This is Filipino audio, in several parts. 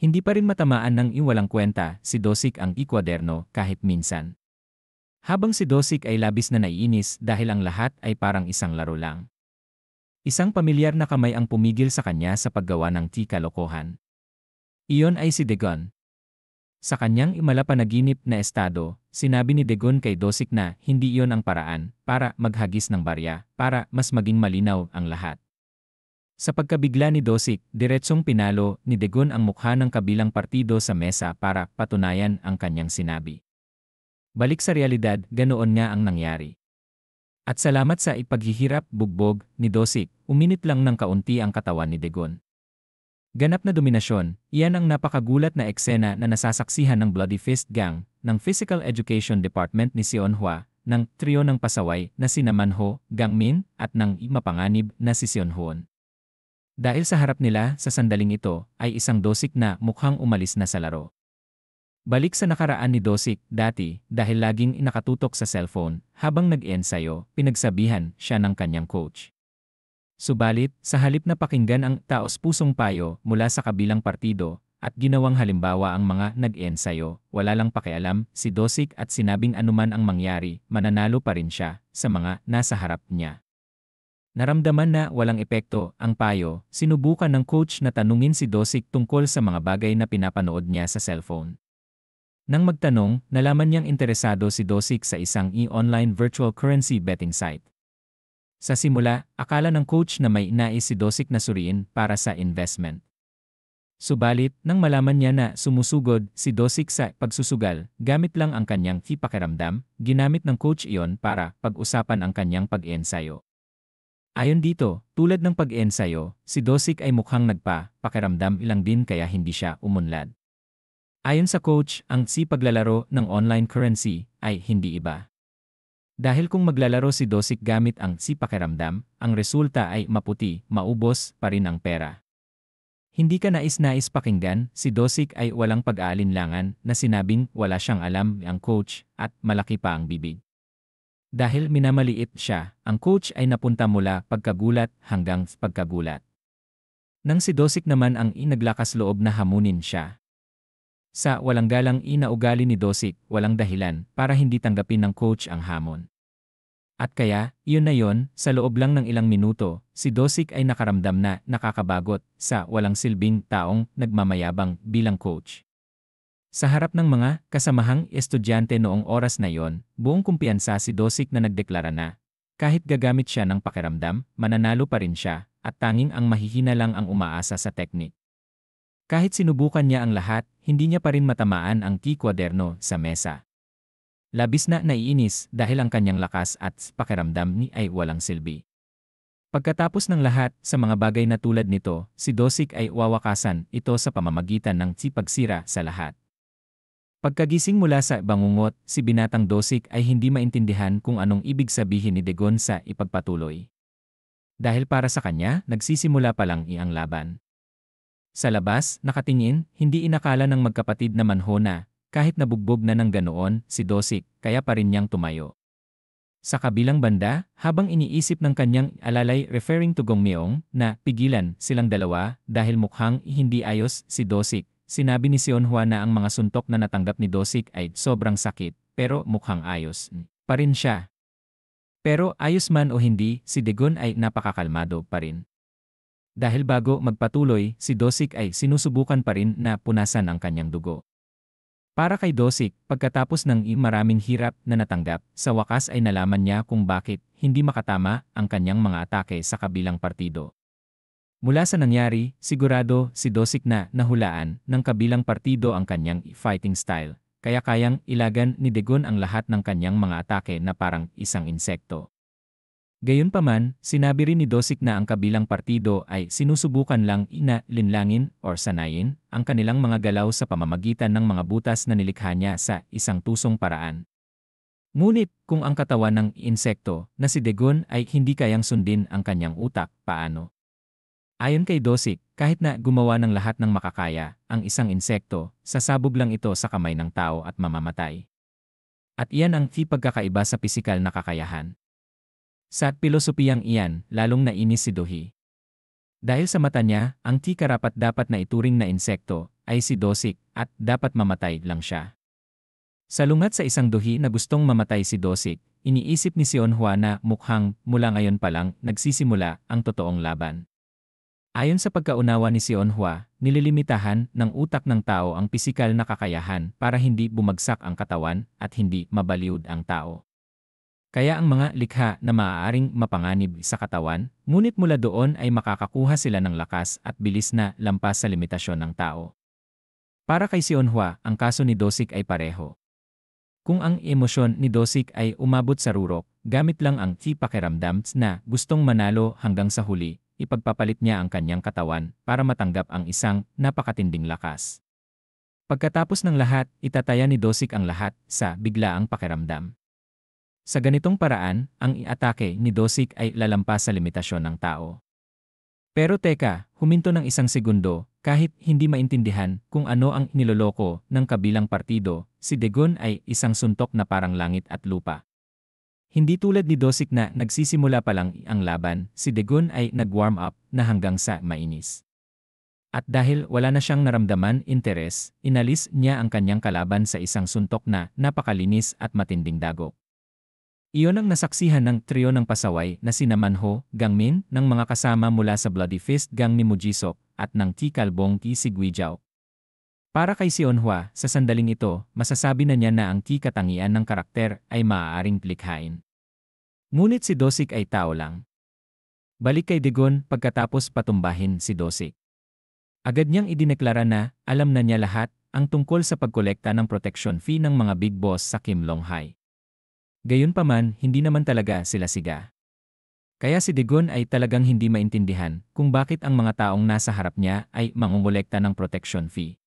Hindi pa rin matamaan ng iwalang kwenta si Dosik ang ikwaderno kahit minsan. Habang si Dosik ay labis na naiinis dahil ang lahat ay parang isang laro lang. Isang pamilyar na kamay ang pumigil sa kanya sa paggawa ng kalokohan. Iyon ay si Dagon. Sa kanyang imalapanaginip na estado, sinabi ni Dagon kay Dosik na hindi iyon ang paraan para maghagis ng barya para mas maging malinaw ang lahat. Sa pagkabigla ni Dosik, diretsong pinalo ni Dagon ang mukha ng kabilang partido sa mesa para patunayan ang kanyang sinabi. Balik sa realidad, ganoon nga ang nangyari. At salamat sa ipaghihirap bugbog ni Dosik, uminit lang ng kaunti ang katawan ni Dagon. Ganap na dominasyon, iyan ang napakagulat na eksena na nasasaksihan ng Bloody Fist Gang, ng Physical Education Department ni Seonhwa, ng trio ng pasaway na sina Manho, Gangmin, at ng mapanganib na si Seonhwon. Dahil sa harap nila sa sandaling ito ay isang Dosik na mukhang umalis na sa laro. Balik sa nakaraan ni Dosik dati dahil laging nakatutok sa cellphone habang nag-ensayo, pinagsabihan siya ng kanyang coach. Subalit, sa halip na pakinggan ang taos-pusong payo mula sa kabilang partido at ginawang halimbawa ang mga nag-ensayo, wala lang pakialam si Dosik at sinabing anuman ang mangyari, mananalo pa rin siya sa mga nasa harap niya. Naramdaman na walang epekto ang payo, sinubukan ng coach na tanungin si Dosik tungkol sa mga bagay na pinapanood niya sa cellphone. Nang magtanong, nalaman niyang interesado si Dosik sa isang e-online virtual currency betting site. Sa simula, akala ng coach na may nais si Dosik na suriin para sa investment. Subalit, nang malaman niya na sumusugod si Dosik sa pagsusugal, gamit lang ang kanyang pakiramdam, ginamit ng coach iyon para pag-usapan ang kanyang pag-ensayo. Ayon dito, tulad ng pag-ensayo, si Dosik ay mukhang pakiramdam ilang din kaya hindi siya umunlad. Ayon sa coach, ang paglalaro ng online currency ay hindi iba. Dahil kung maglalaro si Dosik gamit ang pakiramdam, ang resulta ay maputi, maubos pa rin ang pera. Hindi ka nais-nais pakinggan, si Dosik ay walang pag-aalinlangan na sinabing wala siyang alam ang coach at malaki pa ang bibig. Dahil minamaliit siya, ang coach ay napunta mula pagkagulat hanggang pagkagulat. Nang si Dosik naman ang naglakas loob na hamunin siya. Sa walang galang inaugali ni Dosik, walang dahilan para hindi tanggapin ng coach ang hamon. At kaya, iyon na yon, sa loob lang ng ilang minuto, si Dosik ay nakaramdam na nakakabagot sa walang silbing taong nagmamayabang bilang coach. Sa harap ng mga kasamahang estudyante noong oras na yon, buong kumpiyansa si Dosik na nagdeklara na, kahit gagamit siya ng pakiramdam, mananalo pa rin siya, at tanging ang mahihina lang ang umaasa sa teknik. Kahit sinubukan niya ang lahat, hindi niya pa rin matamaan ang kwaderno sa mesa. Labis na naiinis dahil ang kanyang lakas at pakiramdam ni ay walang silbi. Pagkatapos ng lahat sa mga bagay na tulad nito, si Dosik ay wawakasan ito sa pamamagitan ng pagsira sa lahat. Pagkagising mula sa bangungot, si binatang Dosik ay hindi maintindihan kung anong ibig sabihin ni Dagon sa ipagpatuloy. Dahil para sa kanya, nagsisimula pa lang ang laban. Sa labas, nakatingin, hindi inakala ng magkapatid na Manho na, kahit nabugbog na ng ganoon si Dosik, kaya pa rin niyang tumayo. Sa kabilang banda, habang iniisip ng kanyang alalay referring to Gongmyong na pigilan silang dalawa dahil mukhang hindi ayos si Dosik, sinabi ni Seonhwa na ang mga suntok na natanggap ni Dosik ay sobrang sakit, pero mukhang ayos pa rin siya. Pero ayos man o hindi, si Dagon ay napakakalmado pa rin. Dahil bago magpatuloy, si Dosik ay sinusubukan pa rin na punasan ang kanyang dugo. Para kay Dosik, pagkatapos ng maraming hirap na natanggap, sa wakas ay nalaman niya kung bakit hindi makatama ang kanyang mga atake sa kabilang partido. Mula sa nangyari, sigurado si Dosik na nahulaan ng kabilang partido ang kanyang fighting style, kaya kayang ilagan ni Dagon ang lahat ng kanyang mga atake na parang isang insekto. Gayunpaman, sinabi rin ni Dosik na ang kabilang partido ay sinusubukan lang linlangin or sanayin ang kanilang mga galaw sa pamamagitan ng mga butas na nilikha niya sa isang tusong paraan. Ngunit, kung ang katawan ng insekto na si Dagon ay hindi kayang sundin ang kanyang utak, paano? Ayon kay Dosik, kahit na gumawa ng lahat ng makakaya, ang isang insekto, sasabog lang ito sa kamay ng tao at mamamatay. At iyan ang pagkakaiba sa pisikal na kakayahan. Sa pilosopiyang iyan, lalong nainis si Dohi. Dahil sa mata niya, ang karapat-dapat na ituring na insekto ay si Dosik at dapat mamatay lang siya. Salungat sa isang duhi na gustong mamatay si Dosik, iniisip ni Seonhwa na mukhang mula ngayon pa lang nagsisimula ang totoong laban. Ayon sa pagkaunawa ni Seonhwa, nililimitahan ng utak ng tao ang pisikal na kakayahan para hindi bumagsak ang katawan at hindi mabaliud ang tao. Kaya ang mga likha na maaaring mapanganib sa katawan, ngunit mula doon ay makakakuha sila ng lakas at bilis na lampas sa limitasyon ng tao. Para kay Seonhwa, ang kaso ni Dosik ay pareho. Kung ang emosyon ni Dosik ay umabot sa rurok, gamit lang ang pakiramdam na gustong manalo hanggang sa huli, ipagpapalit niya ang kanyang katawan para matanggap ang isang napakatinding lakas. Pagkatapos ng lahat, itataya ni Dosik ang lahat sa biglaang pakiramdam. Sa ganitong paraan, ang iatake ni Dosik ay lalampas sa limitasyon ng tao. Pero teka, huminto ng isang segundo, kahit hindi maintindihan kung ano ang niloloko ng kabilang partido, si Daegon ay isang suntok na parang langit at lupa. Hindi tulad ni Dosik na nagsisimula pa lang ang laban, si Daegon ay nag-warm up na hanggang sa mainis. At dahil wala na siyang naramdaman interes, inalis niya ang kanyang kalaban sa isang suntok na napakalinis at matinding dagok. Iyon ang nasaksihan ng trio ng pasaway na sina Manho, Gangmin, ng mga kasama mula sa Bloody Fist Gang ni Mujisok, at ng Kalbong si Guijao. Para kay Seonhwa, sa sandaling ito, masasabi na niya na ang katangian ng karakter ay maaaring likhain. Ngunit si Dosik ay tao lang. Balik kay Daegon pagkatapos patumbahin si Dosik. Agad niyang idineklara na alam na niya lahat ang tungkol sa pagkolekta ng protection fee ng mga big boss sa Kim Long-hai. Gayunpaman, hindi naman talaga sila siga. Kaya si Daegon ay talagang hindi maintindihan kung bakit ang mga taong nasa harap niya ay mangungolekta ng protection fee.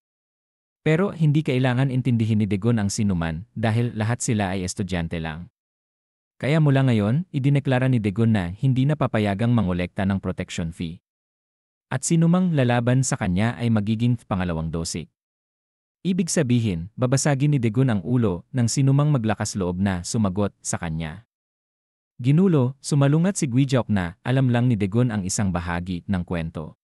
Pero hindi kailangan intindihin ni Daegon ang sinuman dahil lahat sila ay estudyante lang. Kaya mula ngayon, idineklara ni Daegon na hindi na papayagang mangolekta ng protection fee. At sinumang lalaban sa kanya ay magiging pangalawang Dosik. Ibig sabihin, babasagin ni Daegon ang ulo ng sinumang maglakas loob na sumagot sa kanya. Ginulo, sumalungat si Guijao na alam lang ni Daegon ang isang bahagi ng kwento.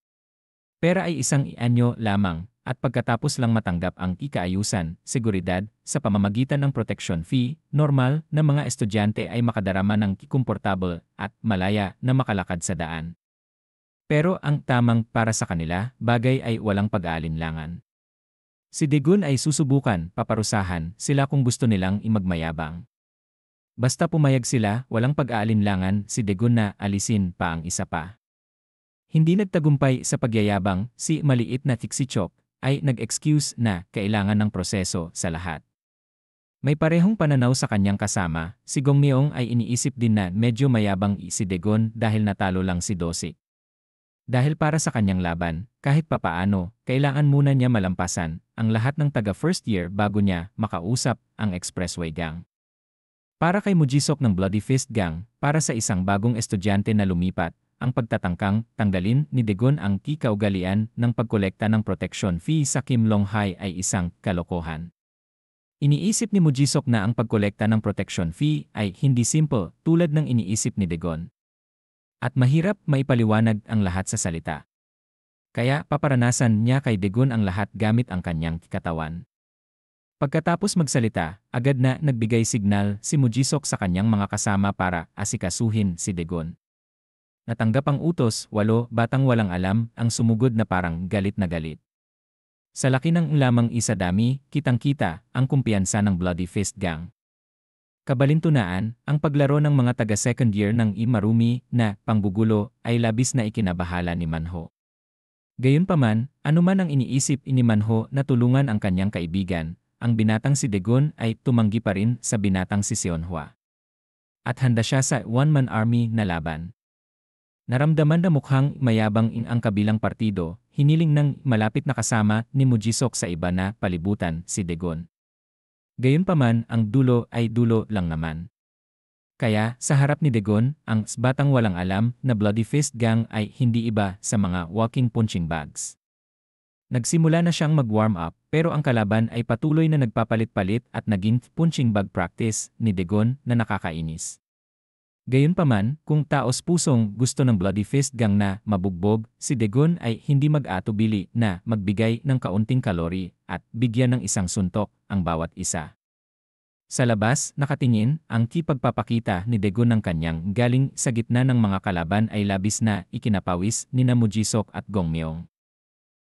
Pera ay isang anyo lamang, at pagkatapos lang matanggap ang ikaayusan, seguridad, sa pamamagitan ng protection fee, normal na mga estudyante ay makadarama ng komportable at malaya na makalakad sa daan. Pero ang tamang para sa kanila, bagay ay walang pag-aalinlangan. Si Daegon ay susubukan, paparusahan sila kung gusto nilang imagmayabang. Basta pumayag sila, walang pag-aalinlangan si Daegon na alisin pa ang isa pa. Hindi nagtagumpay sa pagyayabang, si maliit na Tixichok ay nag-excuse na kailangan ng proseso sa lahat. May parehong pananaw sa kanyang kasama, si Gongmyong ay iniisip din na medyo mayabang si Daegon dahil natalo lang si Dosik. Dahil para sa kanyang laban, kahit papaano, kailangan muna niya malampasan ang lahat ng taga-first year bago niya makausap ang Expressway Gang. Para kay Mujisok ng Bloody Fist Gang, para sa isang bagong estudyante na lumipat, ang pagtatangkang tanggalin ni Daegon ang kaugalian ng pagkolekta ng protection fee sa Kim Long-hai ay isang kalokohan. Iniisip ni Mujisok na ang pagkolekta ng protection fee ay hindi simple tulad ng iniisip ni Daegon. At mahirap maipaliwanag ang lahat sa salita. Kaya paparanasan niya kay Daegon ang lahat gamit ang kanyang katawan. Pagkatapos magsalita, agad na nagbigay signal si Mujisok sa kanyang mga kasama para asikasuhin si Daegon. Natanggap ang utos, 8 batang walang alam ang sumugod na parang galit na galit. Sa laki ng lamang isa dami, kitang-kita ang kumpiyansa ng Bloody Fist Gang. Kabalintunaan, ang paglaro ng mga taga-second year ng Marumi na panggugulo ay labis na ikinabahala ni Manho. Gayunpaman, anuman ang iniisip ni Manho na tulungan ang kanyang kaibigan, ang binatang si Daegon ay tumanggi pa rin sa binatang si Seonhwa. At handa siya sa one-man army na laban. Naramdaman na mukhang mayabang ang kabilang partido, hiniling ng malapit na kasama ni Mujisok sa iba na palibutan si Daegon. Gayunpaman, ang dulo ay dulo lang naman. Kaya, sa harap ni Daegon, ang batang walang alam na Bloody Fist Gang ay hindi iba sa mga walking punching bags. Nagsimula na siyang mag-warm up, pero ang kalaban ay patuloy na nagpapalit-palit at naging punching bag practice ni Daegon na nakakainis. Gayunpaman, kung taos-pusong gusto ng Bloody Fist gang na mabugbog, si Dagon ay hindi mag-atubili na magbigay ng kaunting kalori at bigyan ng isang suntok ang bawat isa. Sa labas, nakatingin, ang kipagpapakita ni Dagon ng kanyang galing sa gitna ng mga kalaban ay labis na ikinapawis ni Mujisok at Gongmyong.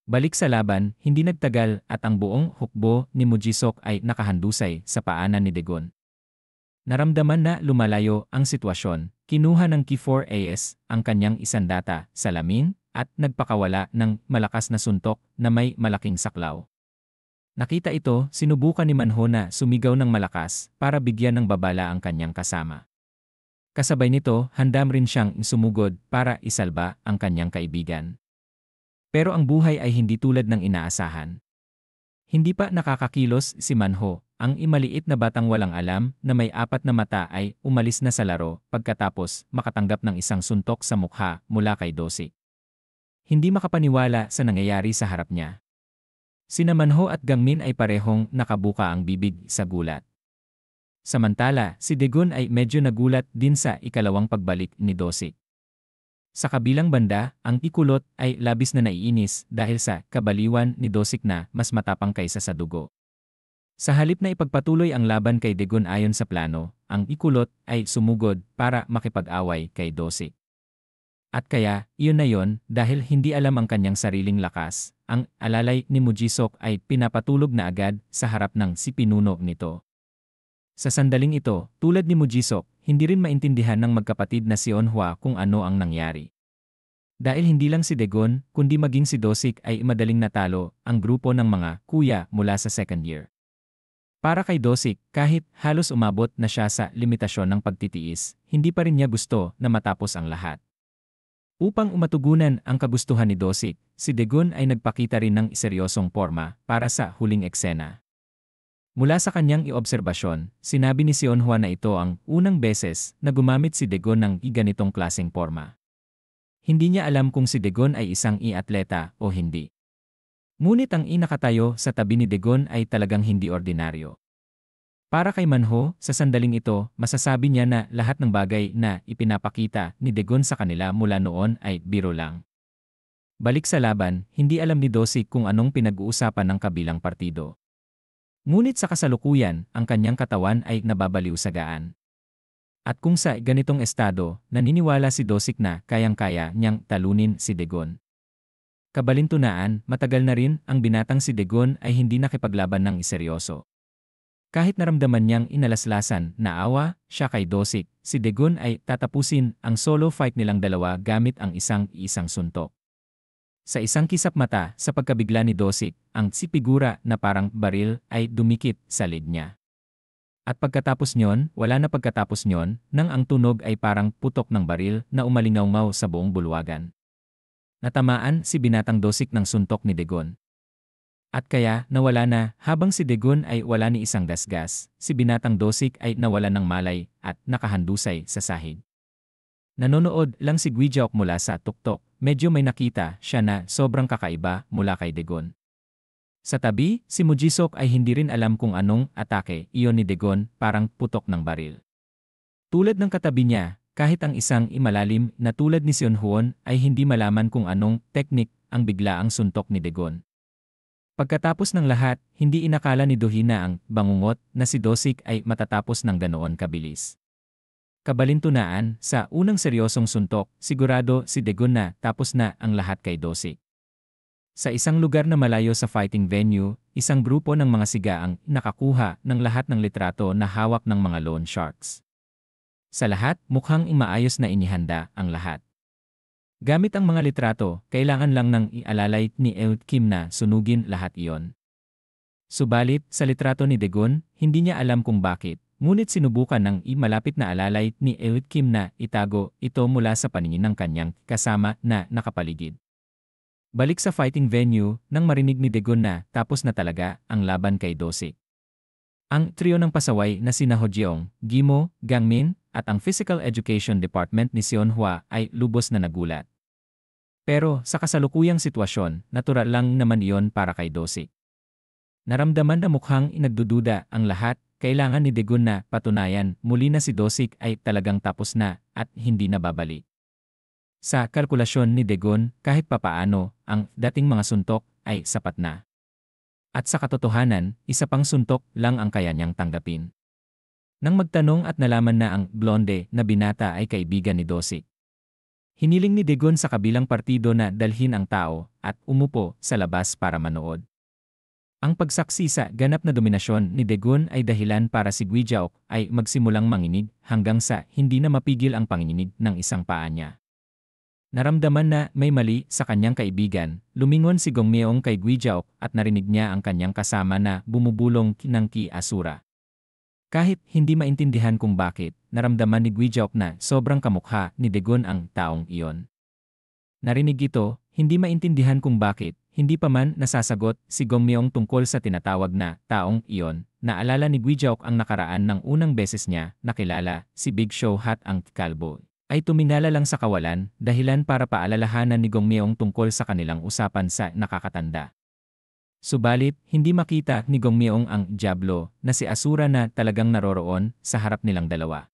Balik sa laban, hindi nagtagal at ang buong hukbo ni Mujisok ay nakahandusay sa paanan ni Dagon. Naramdaman na lumalayo ang sitwasyon, kinuha ng Ki-4AS ang kanyang isandata, salamin, at nagpakawala ng malakas na suntok na may malaking saklaw. Nakita ito, sinubukan ni Manho na sumigaw ng malakas para bigyan ng babala ang kanyang kasama. Kasabay nito, handam rin siyang sumugod para isalba ang kanyang kaibigan. Pero ang buhay ay hindi tulad ng inaasahan. Hindi pa nakakakilos si Manho. Ang imaliit na batang walang alam na may 4 na mata ay umalis na sa laro pagkatapos makatanggap ng isang suntok sa mukha mula kay Dosik. Hindi makapaniwala sa nangyayari sa harap niya. Sina Manho at Gangmin ay parehong nakabuka ang bibig sa gulat. Samantala, si Dagon ay medyo nagulat din sa ikalawang pagbalik ni Dosik. Sa kabilang banda, ang ikulot ay labis na naiinis dahil sa kabaliwan ni Dosik na mas matapang kaysa sa dugo. Sa halip na ipagpatuloy ang laban kay Dagon ayon sa plano, ang ikulot ay sumugod para makipag-away kay Dosik. At kaya, iyon na yon, dahil hindi alam ang kanyang sariling lakas, ang alalay ni Mujisok ay pinapatulog na agad sa harap ng si pinuno nito. Sa sandaling ito, tulad ni Mujisok, hindi rin maintindihan ng magkapatid na si Onhwa kung ano ang nangyari. Dahil hindi lang si Dagon, kundi maging si Dosik ay madaling natalo ang grupo ng mga kuya mula sa second year. Para kay Dosik, kahit halos umabot na siya sa limitasyon ng pagtitiis, hindi pa rin niya gusto na matapos ang lahat. Upang umatugunan ang kagustuhan ni Dosik, si Dagon ay nagpakita rin ng seryosong porma para sa huling eksena. Mula sa kanyang iobserbasyon, sinabi ni Seonhwa na ito ang unang beses na gumamit si Dagon ng ganitong klaseng porma. Hindi niya alam kung si Dagon ay isang atleta o hindi. Ngunit ang nakatayo sa tabi ni Dagon ay talagang hindi ordinaryo. Para kay Manho, sa sandaling ito, masasabi niya na lahat ng bagay na ipinapakita ni Dagon sa kanila mula noon ay biro lang. Balik sa laban, hindi alam ni Dosik kung anong pinag-uusapan ng kabilang partido. Ngunit sa kasalukuyan, ang kanyang katawan ay nababaliw sa gaan. At kung sa ganitong estado, naniniwala si Dosik na kayang-kaya niyang talunin si Dagon. Kabalintunaan, matagal na rin ang binatang si Dagon ay hindi nakipaglaban ng seryoso. Kahit naramdaman niyang inalaslasan na awa siya kay Dosik, si Dagon ay tatapusin ang solo fight nilang dalawa gamit ang isang suntok. Sa isang kisap mata sa pagkabigla ni Dosik, ang sipigura na parang baril ay dumikit sa lid niya. At pagkatapos nyon, wala na pagkatapos nyon, nang ang tunog ay parang putok ng baril na umalingaw sa buong bulwagan. Natamaan si binatang Dosik ng suntok ni Dagon. At kaya, nawala na, habang si Dagon ay wala ni isang gasgas, si binatang Dosik ay nawala ng malay at nakahandusay sa sahig. Nanonood lang si Guijaok mula sa tuktok, medyo may nakita siya na sobrang kakaiba mula kay Dagon. Sa tabi, si Mujisok ay hindi rin alam kung anong atake iyon ni Dagon, parang putok ng baril. Tulad ng katabi niya, kahit ang isang imalalim na tulad ni Seonhwon ay hindi malaman kung anong teknik ang biglaang suntok ni Dagon. Pagkatapos ng lahat, hindi inakala ni Dohina ang bangungot na si Dosik ay matatapos ng ganoon kabilis. Kabalintunaan, sa unang seryosong suntok, sigurado si Dagon na tapos na ang lahat kay Dosik. Sa isang lugar na malayo sa fighting venue, isang grupo ng mga siga ang nakakuha ng lahat ng litrato na hawak ng mga loan sharks. Sa lahat, mukhang maayos na inihanda ang lahat. Gamit ang mga litrato, kailangan lang ng ialalay ni Eut Kim na sunugin lahat iyon. Subalit, sa litrato ni Dagon, hindi niya alam kung bakit, ngunit sinubukan ng malapit na alalay ni Eut Kim na itago ito mula sa paningin ng kanyang kasama na nakapaligid. Balik sa fighting venue, nang marinig ni Dagon na tapos na talaga ang laban kay Dosik. Ang trio ng pasaway na sina Hojeong, Gimo, Gangmin, at ang Physical Education Department ni Seonhwa ay lubos na nagulat. Pero sa kasalukuyang sitwasyon, natural lang naman iyon para kay Dosik. Naramdaman na mukhang inagdududa ang lahat kailangan ni Degun na patunayan muli na si Dosik ay talagang tapos na at hindi na babalik. Sa kalkulasyon ni Degun, kahit papaano, ang dating mga suntok ay sapat na. At sa katotohanan, isa pang suntok lang ang kaya niyang tanggapin. Nang magtanong at nalaman na ang blonde na binata ay kaibigan ni Dosik, hiniling ni Degun sa kabilang partido na dalhin ang tao at umupo sa labas para manood. Ang pagsaksi sa ganap na dominasyon ni Degun ay dahilan para si Guijaok ay magsimulang manginig hanggang sa hindi na mapigil ang panginginig ng isang paa niya. Naramdaman na may mali sa kanyang kaibigan, lumingon si Gongmyeong kay Guijaok at narinig niya ang kanyang kasama na bumubulong ng Ki Asura. Kahit hindi maintindihan kung bakit, naramdaman ni Guijaok na sobrang kamukha ni Degun ang taong iyon. Narinig ito, hindi maintindihan kung bakit, hindi pa man nasasagot si Gongmyeong tungkol sa tinatawag na taong iyon. Naalala ni Guijaok ang nakaraan ng unang beses niya nakilala si Big Show Hat ang kalbo. Ay tuminala lang sa kawalan, dahilan para paalalahanan ni Gongmyeong tungkol sa kanilang usapan sa nakakatanda. Subalit, hindi makita ni Gongmyeong ang Diablo na si Asura na talagang naroroon sa harap nilang dalawa.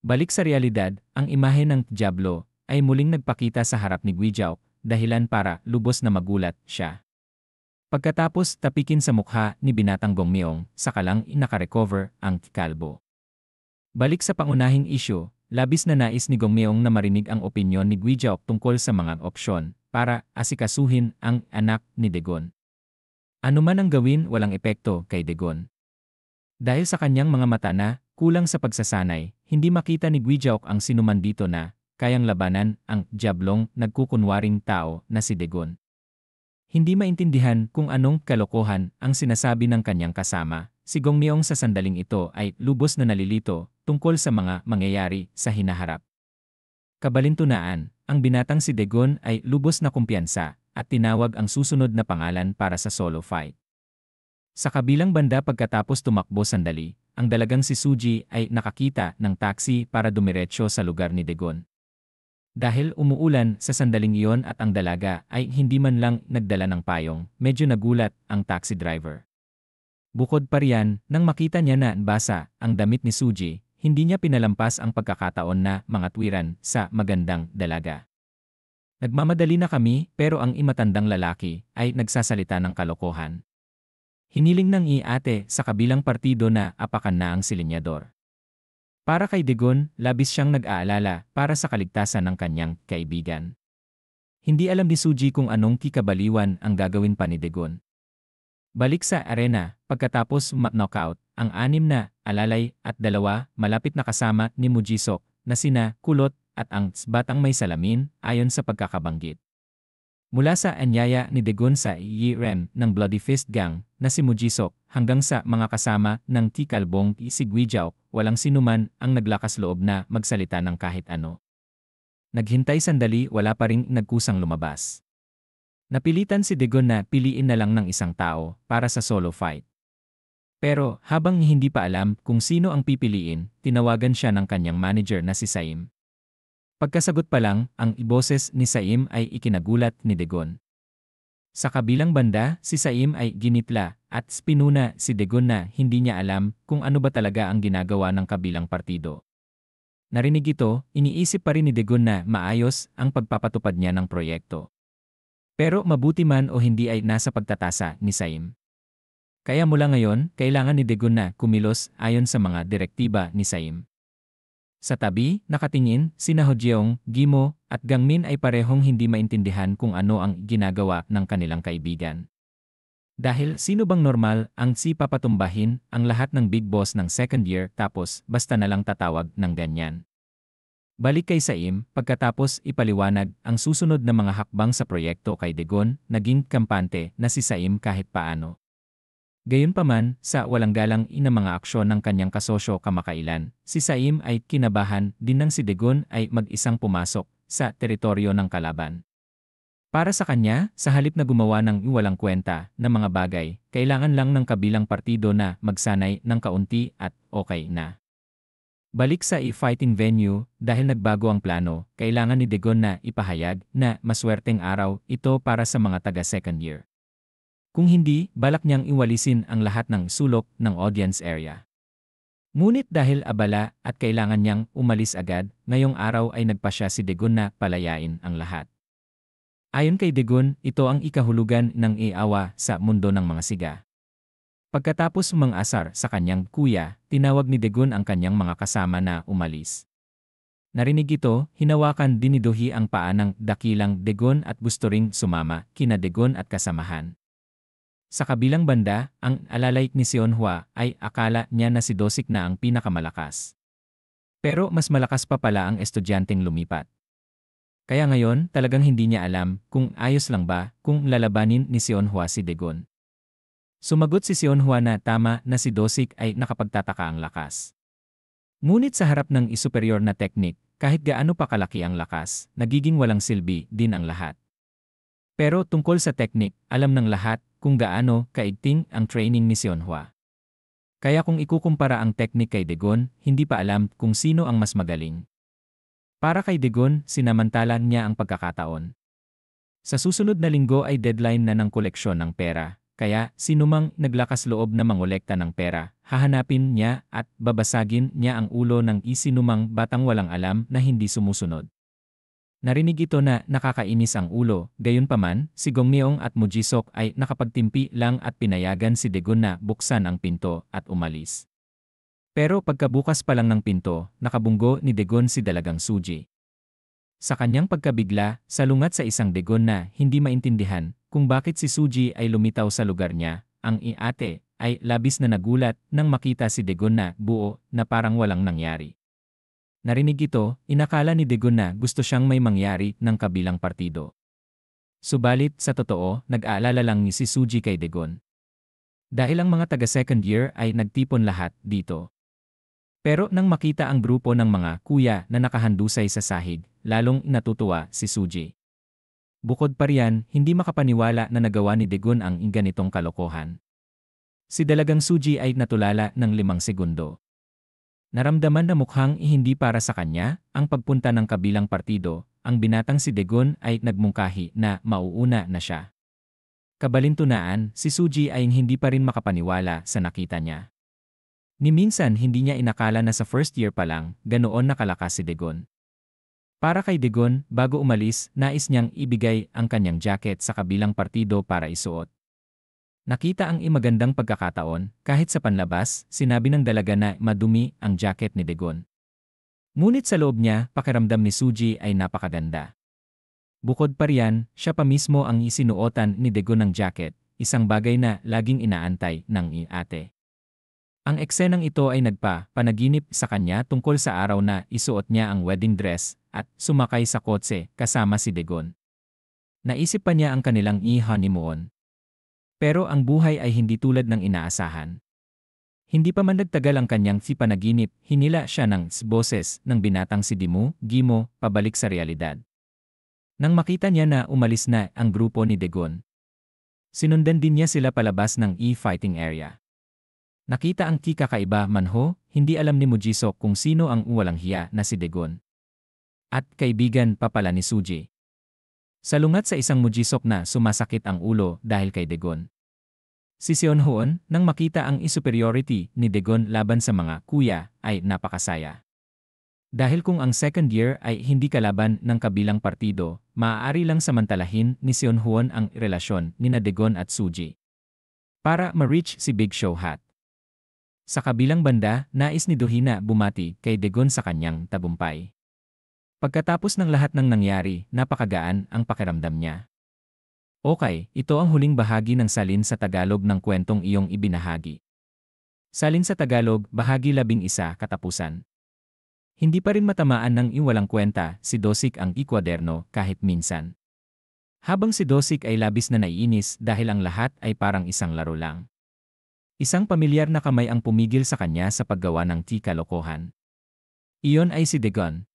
Balik sa realidad, ang imahe ng Diablo ay muling nagpakita sa harap ni Guijaok, dahilan para lubos na magulat siya. Pagkatapos tapikin sa mukha ni binatang Gongmyeong, saka lang nakarecover ang kalbo. Balik sa pangunahing isyu, labis na nais ni Gongmyeong na marinig ang opinyon ni Guijaok tungkol sa mga opsyon para asikasuhin ang anak ni Degun. Ano man ang gawin, walang epekto kay Degun. Dahil sa kanyang mga mata na kulang sa pagsasanay, hindi makita ni Guijaok ang sinuman dito na kayang labanan ang Diablong nagkukunwaring tao na si Degun. Hindi maintindihan kung anong kalokohan ang sinasabi ng kanyang kasama. Si Gongmyeong sa sandaling ito ay lubos na nalilito tungkol sa mga mangyayari sa hinaharap. Kabalintunaan, ang binatang si Degun ay lubos na kumpiyansa at tinawag ang susunod na pangalan para sa solo fight. Sa kabilang banda pagkatapos tumakbo sandali, ang dalagang si Suji ay nakakita ng taxi para dumiretso sa lugar ni Degun. Dahil umuulan sa sandaling iyon at ang dalaga ay hindi man lang nagdala ng payong, medyo nagulat ang taxi driver. Bukod pa riyan, nang makita niya na basa ang damit ni Suji, hindi niya pinalampas ang pagkakataon na mga tuwiran sa magandang dalaga. Nagmamadali na kami pero ang imatandang lalaki ay nagsasalita ng kalokohan. Hiniling ng i-ate sa kabilang partido na apakan na ang silinyador. Para kay Degun, labis siyang nag-aalala para sa kaligtasan ng kanyang kaibigan. Hindi alam ni Suji kung anong kikabaliwan ang gagawin pa ni Degun. Balik sa arena, pagkatapos knockout, ang 6 na alalay at 2 malapit na kasama ni Mujisok na sina Kulot at ang batang may salamin ayon sa pagkakabanggit. Mula sa anyaya ni Degun sa Yi-Rem ng Bloody Fist Gang na si Mujisok hanggang sa mga kasama ng T-Kalbong si Guijaok, walang sinuman ang naglakas loob na magsalita ng kahit ano. Naghintay sandali, wala pa ring nagkusang lumabas. Napilitan si Degun na piliin na lang ng isang tao para sa solo fight. Pero habang hindi pa alam kung sino ang pipiliin, tinawagan siya ng kanyang manager na si Saim. Pagkasagot pa lang, ang boses ni Saim ay ikinagulat ni Degun. Sa kabilang banda, si Saim ay ginitla at pinuna si Degun na hindi niya alam kung ano ba talaga ang ginagawa ng kabilang partido. Narinig ito, iniisip pa rin ni Degun na maayos ang pagpapatupad niya ng proyekto. Pero mabuti man o hindi ay nasa pagtatasa ni Saim. Kaya mula ngayon, kailangan ni Degun na kumilos ayon sa mga direktiba ni Saim. Sa tabi, nakatingin, sina Hojeong, Gimo, at Gangmin ay parehong hindi maintindihan kung ano ang ginagawa ng kanilang kaibigan. Dahil sino bang normal ang si papatumbahin ang lahat ng big boss ng second year tapos basta na lang tatawag ng ganyan. Balik kay Saim, pagkatapos ipaliwanag ang susunod na mga hakbang sa proyekto kay Degun, naging kampante na si Saim kahit paano. Gayunpaman, sa walang galang na mga aksyon ng kanyang kasosyo kamakailan, si Saim ay kinabahan din nang si Degun ay mag-isang pumasok sa teritoryo ng kalaban. Para sa kanya, sa halip na gumawa ng walang kwenta na mga bagay, kailangan lang ng kabilang partido na magsanay ng kaunti at okay na. Balik sa fighting venue, dahil nagbago ang plano, kailangan ni Degun na ipahayag na maswerteng araw ito para sa mga taga second year. Kung hindi, balak niyang iwalisin ang lahat ng sulok ng audience area. Ngunit dahil abala at kailangan niyang umalis agad, ngayong araw ay nagpasya si Dagon na palayain ang lahat. Ayon kay Dagon, ito ang ikahulugan ng iawa sa mundo ng mga siga. Pagkatapos mang-asar sa kanyang kuya, tinawag ni Dagon ang kanyang mga kasama na umalis. Narinig ito, hinawakan din ni Dohi ang paa ng dakilang Dagon at gusto ring sumama kina Dagon at kasamahan. Sa kabilang banda, ang alalay ni Seonhwa ay akala niya na si Dosik na ang pinakamalakas. Pero mas malakas pa pala ang estudyanteng lumipat. Kaya ngayon talagang hindi niya alam kung ayos lang ba kung lalabanin ni Seonhwa si Dagon. Sumagot si Seonhwa na tama na si Dosik ay nakapagtataka ang lakas. Ngunit sa harap ng superior na teknik, kahit gaano pa kalaki ang lakas, nagiging walang silbi din ang lahat. Pero tungkol sa teknik, alam ng lahat kung gaano kaigting ang training ni Seonhwa. Kaya kung ikukumpara ang teknik kay Dagon, hindi pa alam kung sino ang mas magaling. Para kay Dagon, sinamantala niya ang pagkakataon. Sa susunod na linggo ay deadline na ng koleksyon ng pera, kaya sinumang naglakas loob na mangolekta ng pera, hahanapin niya at babasagin niya ang ulo ng isinumang batang walang alam na hindi sumusunod. Narinig ito na nakakainis ang ulo, gayunpaman, si Gongmyeong at Mujisok ay nakapagtimpi lang at pinayagan si Dagon na buksan ang pinto at umalis. Pero pagkabukas pa lang ng pinto, nakabunggo ni Dagon si Dalagang Suji. Sa kanyang pagkabigla, salungat sa isang Dagon na hindi maintindihan kung bakit si Suji ay lumitaw sa lugar niya, ang ate ay labis na nagulat nang makita si Dagon na buo na parang walang nangyari. Narinig ito, inakala ni Dagon na gusto siyang may mangyari ng kabilang partido. Subalit sa totoo, nag-aalala lang ni si Suji kay Dagon. Dahil ang mga taga second year ay nagtipon lahat dito. Pero nang makita ang grupo ng mga kuya na nakahandusay sa sahig, lalong natutuwa si Suji. Bukod pa riyan, hindi makapaniwala na nagawa ni Dagon ang ganitong kalokohan. Si Dalagang Suji ay natulala ng 5 segundo. Naramdaman na mukhang hindi para sa kanya ang pagpunta ng kabilang partido, ang binatang si Dagon ay nagmungkahi na mauuna na siya. Kabalintunaan, si Suji ay hindi pa rin makapaniwala sa nakita niya. Ni minsan hindi niya inakala na sa first year pa lang, ganoon nakalakas si Dagon. Para kay Dagon, bago umalis, nais niyang ibigay ang kanyang jacket sa kabilang partido para isuot. Nakita ang magandang pagkakataon, kahit sa panlabas, sinabi ng dalaga na madumi ang jacket ni Dagon. Ngunit sa loob niya, pakiramdam ni Suji ay napakaganda. Bukod pa riyan, siya pa mismo ang isinuotan ni Dagon ng jacket, isang bagay na laging inaantay ng ate. Ang eksenang ito ay panaginip sa kanya tungkol sa araw na isuot niya ang wedding dress at sumakay sa kotse kasama si Dagon. Naisip pa niya ang kanilang honeymoon. Pero ang buhay ay hindi tulad ng inaasahan. Hindi pa man nagtagal ang kanyang panaginip, hinila siya ng boses ng binatang si Gimo, pabalik sa realidad. Nang makita niya na umalis na ang grupo ni Dagon, sinundan din niya sila palabas ng fighting area. Nakita ang kakaiba manho, hindi alam ni Mujisok kung sino ang walang hiya na si Dagon. At kaibigan pa pala ni Suji. Salungat sa isang Mujisok na sumasakit ang ulo dahil kay Dagon. Si Seonhwon, nang makita ang superiority ni Dagon laban sa mga kuya, ay napakasaya. Dahil kung ang second year ay hindi kalaban ng kabilang partido, maaari lang samantalahin ni Seonhwon ang relasyon ni Dagon at Suji. Para ma-reach si Big Show Hat. Sa kabilang banda, nais ni Dohi na bumati kay Dagon sa kanyang tagumpay. Pagkatapos ng lahat ng nangyari, napakagaan ang pakiramdam niya. Okay, ito ang huling bahagi ng salin sa Tagalog ng kwentong iyong ibinahagi. Salin sa Tagalog, bahagi 11, katapusan. Hindi pa rin matamaan ng iwalang kwenta si Dosik ang ikwaderno kahit minsan. Habang si Dosik ay labis na naiinis dahil ang lahat ay parang isang laro lang. Isang pamilyar na kamay ang pumigil sa kanya sa paggawa ng kalokohan. Iyon ay si Dagon.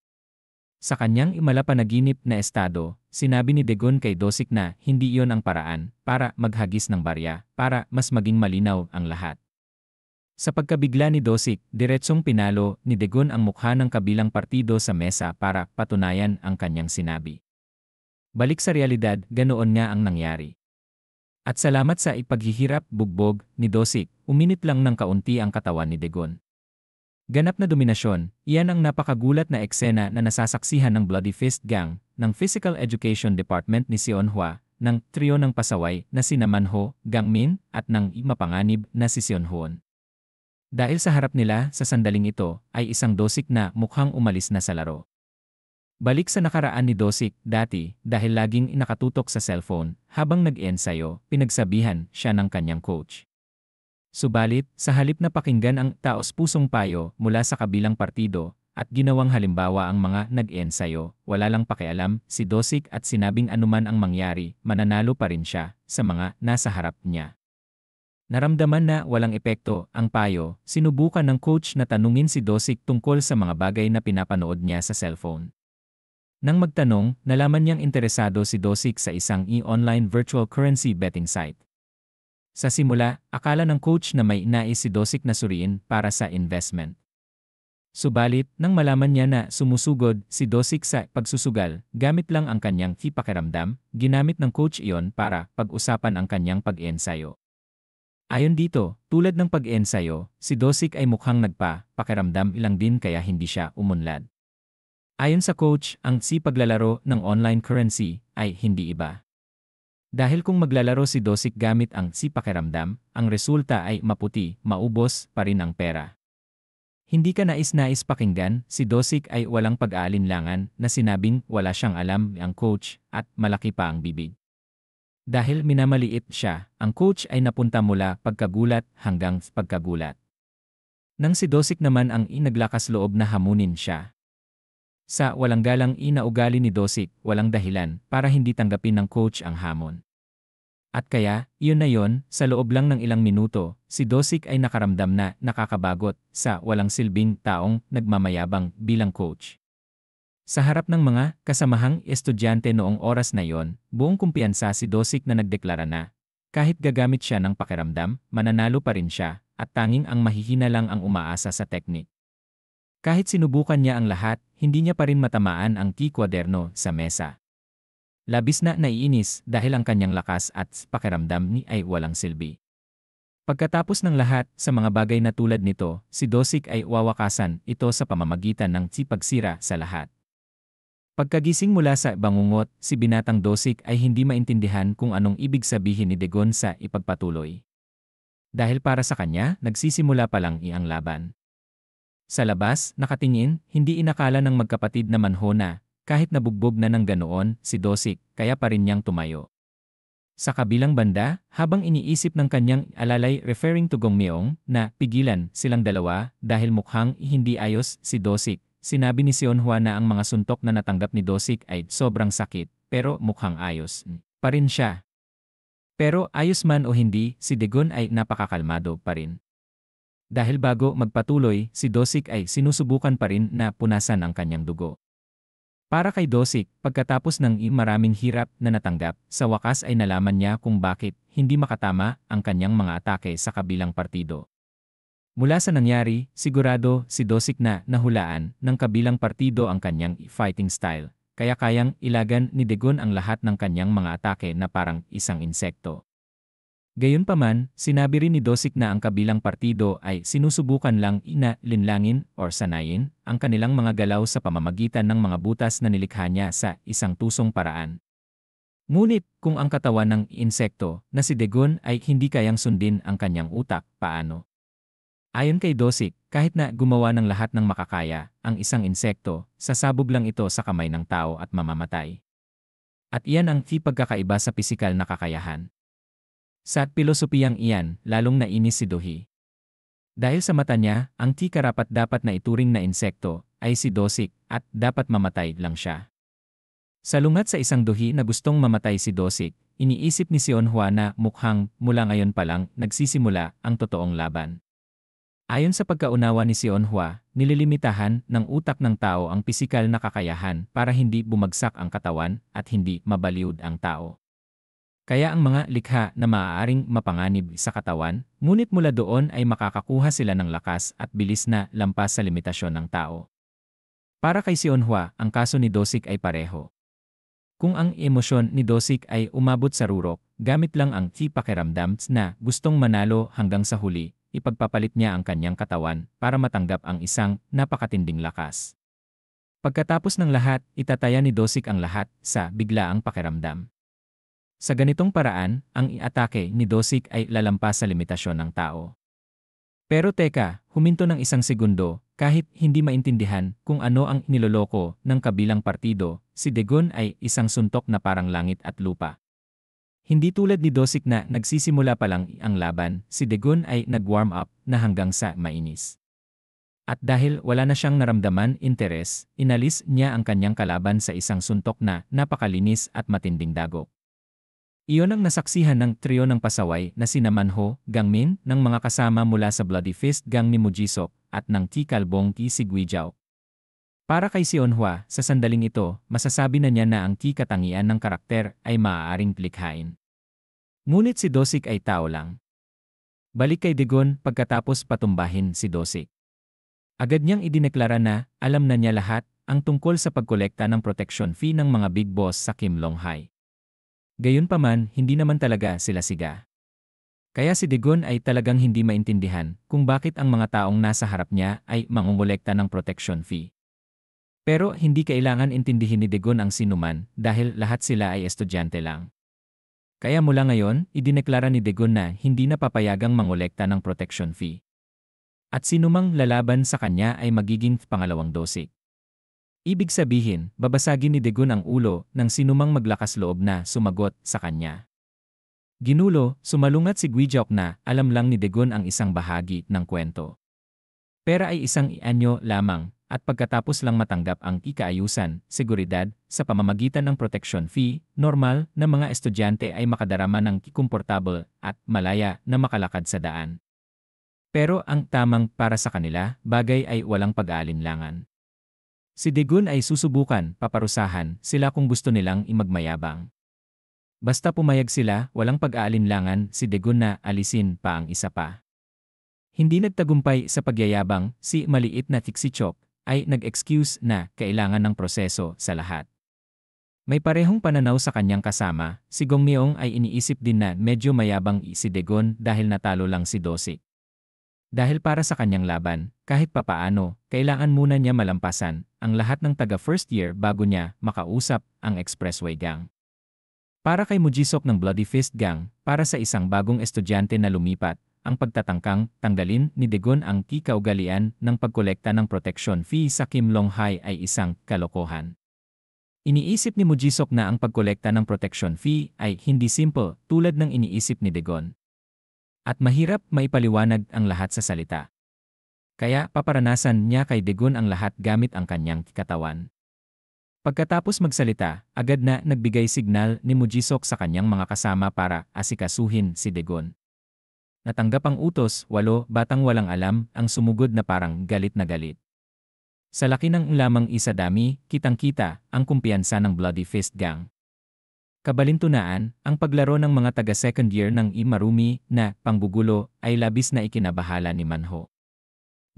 Sa kanyang malapanaginip na estado, sinabi ni Dagon kay Dosik na hindi iyon ang paraan para maghagis ng barya para mas maging malinaw ang lahat. Sa pagkabigla ni Dosik, diretsong pinalo ni Dagon ang mukha ng kabilang partido sa mesa para patunayan ang kanyang sinabi. Balik sa realidad, ganoon nga ang nangyari. At salamat sa ipaghihirap bugbog ni Dosik, uminit lang ng kaunti ang katawan ni Dagon. Ganap na dominasyon, iyan ang napakagulat na eksena na nasasaksihan ng Bloody Fist Gang, ng Physical Education Department ni Seonhwa, ng trio ng pasaway na sina Manho, Gangmin, at ng mapanganib na si Seonhwon. Dahil sa harap nila sa sandaling ito ay isang Dosik na mukhang umalis na sa laro. Balik sa nakaraan ni Dosik dati dahil laging nakatutok sa cellphone habang nag-ensayo, pinagsabihan siya ng kanyang coach. Subalit, sa halip na pakinggan ang taos-pusong payo mula sa kabilang partido at ginawang halimbawa ang mga nag-ensayo, wala lang pakialam si Dosik at sinabing anuman ang mangyari, mananalo pa rin siya sa mga nasa harap niya. Naramdaman na walang epekto ang payo, sinubukan ng coach na tanungin si Dosik tungkol sa mga bagay na pinapanood niya sa cellphone. Nang magtanong, nalaman niyang interesado si Dosik sa isang e-online virtual currency betting site. Sa simula, akala ng coach na may nais si Dosik na suriin para sa investment. Subalit, nang malaman niya na sumusugod si Dosik sa pagsusugal, gamit lang ang kanyang pakiramdam, ginamit ng coach iyon para pag-usapan ang kanyang pag-ensayo. Ayon dito, tulad ng pag-ensayo, si Dosik ay mukhang pakiramdam ilang din kaya hindi siya umunlad. Ayon sa coach, ang paglalaro ng online currency ay hindi iba. Dahil kung maglalaro si Dosik gamit ang pakiramdam, ang resulta ay maputi, maubos pa rin ang pera. Hindi ka nais-nais pakinggan, si Dosik ay walang pag-aalinlangan na sinabing wala siyang alam ang coach at malaki pa ang bibig. Dahil minamaliit siya, ang coach ay napunta mula pagkagulat hanggang pagkagulat. Nang si Dosik naman ang inaglakas loob na hamunin siya. Sa walang galang inaugali ni Dosik, walang dahilan para hindi tanggapin ng coach ang hamon. At kaya, iyon na yon, sa loob lang ng ilang minuto, si Dosik ay nakaramdam na nakakabagot sa walang silbing taong nagmamayabang bilang coach. Sa harap ng mga kasamahang estudyante noong oras na yon, buong kumpiyansa si Dosik na nagdeklara na, kahit gagamit siya ng pakiramdam, mananalo pa rin siya, at tanging ang mahihina lang ang umaasa sa teknik. Kahit sinubukan niya ang lahat, hindi niya pa rin matamaan ang kwaderno sa mesa. Labis na naiinis dahil ang kanyang lakas at pakiramdam ni ay walang silbi. Pagkatapos ng lahat sa mga bagay na tulad nito, si Dosik ay wawakasan ito sa pamamagitan ng pagsira sa lahat. Pagkagising mula sa bangungot, si binatang Dosik ay hindi maintindihan kung anong ibig sabihin ni Dagon sa ipagpatuloy. Dahil para sa kanya, nagsisimula pa lang ang laban. Sa labas, nakatingin, hindi inakala ng magkapatid na Manho na, kahit nabugbog na ng ganoon, si Dosik, kaya pa rin niyang tumayo. Sa kabilang banda, habang iniisip ng kanyang alalay referring to Gongmyong, na pigilan silang dalawa dahil mukhang hindi ayos si Dosik, sinabi ni Seonhwa na ang mga suntok na natanggap ni Dosik ay sobrang sakit, pero mukhang ayos pa rin siya. Pero ayos man o hindi, si Dagon ay napakakalmado pa rin. Dahil bago magpatuloy, si Dosik ay sinusubukan pa rin na punasan ang kanyang dugo. Para kay Dosik, pagkatapos ng maraming hirap na natanggap, sa wakas ay nalaman niya kung bakit hindi makatama ang kanyang mga atake sa kabilang partido. Mula sa nangyari, sigurado si Dosik na nahulaan ng kabilang partido ang kanyang fighting style, kaya kayang ilagan ni Dagon ang lahat ng kanyang mga atake na parang isang insekto. Gayunpaman, sinabi rin ni Dosik na ang kabilang partido ay sinusubukan lang linlangin or sanayin ang kanilang mga galaw sa pamamagitan ng mga butas na nilikha niya sa isang tusong paraan. Ngunit, kung ang katawan ng insekto na si Dagon ay hindi kayang sundin ang kanyang utak, paano? Ayon kay Dosik, kahit na gumawa ng lahat ng makakaya, ang isang insekto, sasabog lang ito sa kamay ng tao at mamamatay. At iyan ang pagkakaiba sa pisikal na kakayahan. Sa pilosopiyang iyan, lalong nainis si Dohi. Dahil sa mata niya, ang karapat-dapat na ituring na insekto ay si Dosik at dapat mamatay lang siya. Salungat sa isang Dohi na gustong mamatay si Dosik, iniisip ni Seonhwa na mukhang mula ngayon pa lang nagsisimula ang totoong laban. Ayon sa pagkaunawa ni Seonhwa, nililimitahan ng utak ng tao ang pisikal na kakayahan para hindi bumagsak ang katawan at hindi mabaliud ang tao. Kaya ang mga likha na maaaring mapanganib sa katawan, ngunit mula doon ay makakakuha sila ng lakas at bilis na lampas sa limitasyon ng tao. Para kay Seonhwa, ang kaso ni Dosik ay pareho. Kung ang emosyon ni Dosik ay umabot sa rurok, gamit lang ang pakiramdam na gustong manalo hanggang sa huli, ipagpapalit niya ang kanyang katawan para matanggap ang isang napakatinding lakas. Pagkatapos ng lahat, itataya ni Dosik ang lahat sa biglaang pakiramdam. Sa ganitong paraan, ang iatake ni Dosik ay lalampas sa limitasyon ng tao. Pero teka, huminto ng isang segundo, kahit hindi maintindihan kung ano ang niloloko ng kabilang partido, si Dagon ay isang suntok na parang langit at lupa. Hindi tulad ni Dosik na nagsisimula pa lang ang laban, si Dagon ay nag-warm up na hanggang sa mainis. At dahil wala na siyang naramdaman interes, inalis niya ang kanyang kalaban sa isang suntok na napakalinis at matinding dagok. Iyon ang nasaksihan ng trio ng pasaway na sina Manho, Gangmin, ng mga kasama mula sa Bloody Fist Gang ni Mujisok, at ng Ti Kalbong Ki si Guijao. Para kay Sionhua, sa sandaling ito, masasabi na niya na ang Ki katangian ng karakter ay maaaring likhain. Ngunit si Dosik ay tao lang. Balik kay Dagon pagkatapos patumbahin si Dosik. Agad niyang idineklara na alam na niya lahat ang tungkol sa pagkolekta ng protection fee ng mga big boss sa Kim Long-hai. Gayunpaman, hindi naman talaga sila siga. Kaya si Dagon ay talagang hindi maintindihan kung bakit ang mga taong nasa harap niya ay mangongolekta ng protection fee. Pero hindi kailangan intindihin ni Dagon ang sinuman dahil lahat sila ay estudyante lang. Kaya mula ngayon, idineklara ni Dagon na hindi na papayagang mangolekta ng protection fee. At sinumang lalaban sa kanya ay magiging pangalawang Dosik. Ibig sabihin, babasagin ni Dagon ang ulo ng sinumang maglakas loob na sumagot sa kanya. Ginulo, sumalungat si Guijok na alam lang ni Dagon ang isang bahagi ng kwento. Pera ay isang ianyo lamang, at pagkatapos lang matanggap ang ikaayusan, seguridad, sa pamamagitan ng protection fee, normal na mga estudyante ay makadarama ng komportable at malaya na makalakad sa daan. Pero ang tamang para sa kanila, bagay ay walang pag-aalinlangan. Si Dagon ay susubukan, paparusahan sila kung gusto nilang imagmayabang. Basta pumayag sila, walang pag-aalinlangan si Dagon na alisin pa ang isa pa. Hindi nagtagumpay sa pagyayabang, si maliit na Tixichok ay nag-excuse na kailangan ng proseso sa lahat. May parehong pananaw sa kanyang kasama, si Gongmyong ay iniisip din na medyo mayabang si Dagon dahil natalo lang si Dosik. Dahil para sa kanyang laban, kahit papaano, kailangan muna niya malampasan ang lahat ng taga-first year bago niya makausap ang Expressway Gang. Para kay Mujisok ng Bloody Fist Gang, para sa isang bagong estudyante na lumipat, ang pagtatangkang tanggalin ni Dagon ang kaugalian ng pagkolekta ng protection fee sa Kim Long-hai ay isang kalokohan. Iniisip ni Mujisok na ang pagkolekta ng protection fee ay hindi simple tulad ng iniisip ni Dagon. At mahirap maipaliwanag ang lahat sa salita. Kaya paparanasan niya kay Dagon ang lahat gamit ang kanyang katawan. Pagkatapos magsalita, agad na nagbigay signal ni Mujisok sa kanyang mga kasama para asikasuhin si Dagon. Natanggap ang utos, 8 batang walang alam ang sumugod na parang galit na galit. Sa laki ng lamang isa dami, kitang-kita ang kumpiyansa ng Bloody Fist Gang. Kabalintunaan, ang paglaro ng mga taga-second year ng Imarumi na panggugulo ay labis na ikinabahala ni Manho.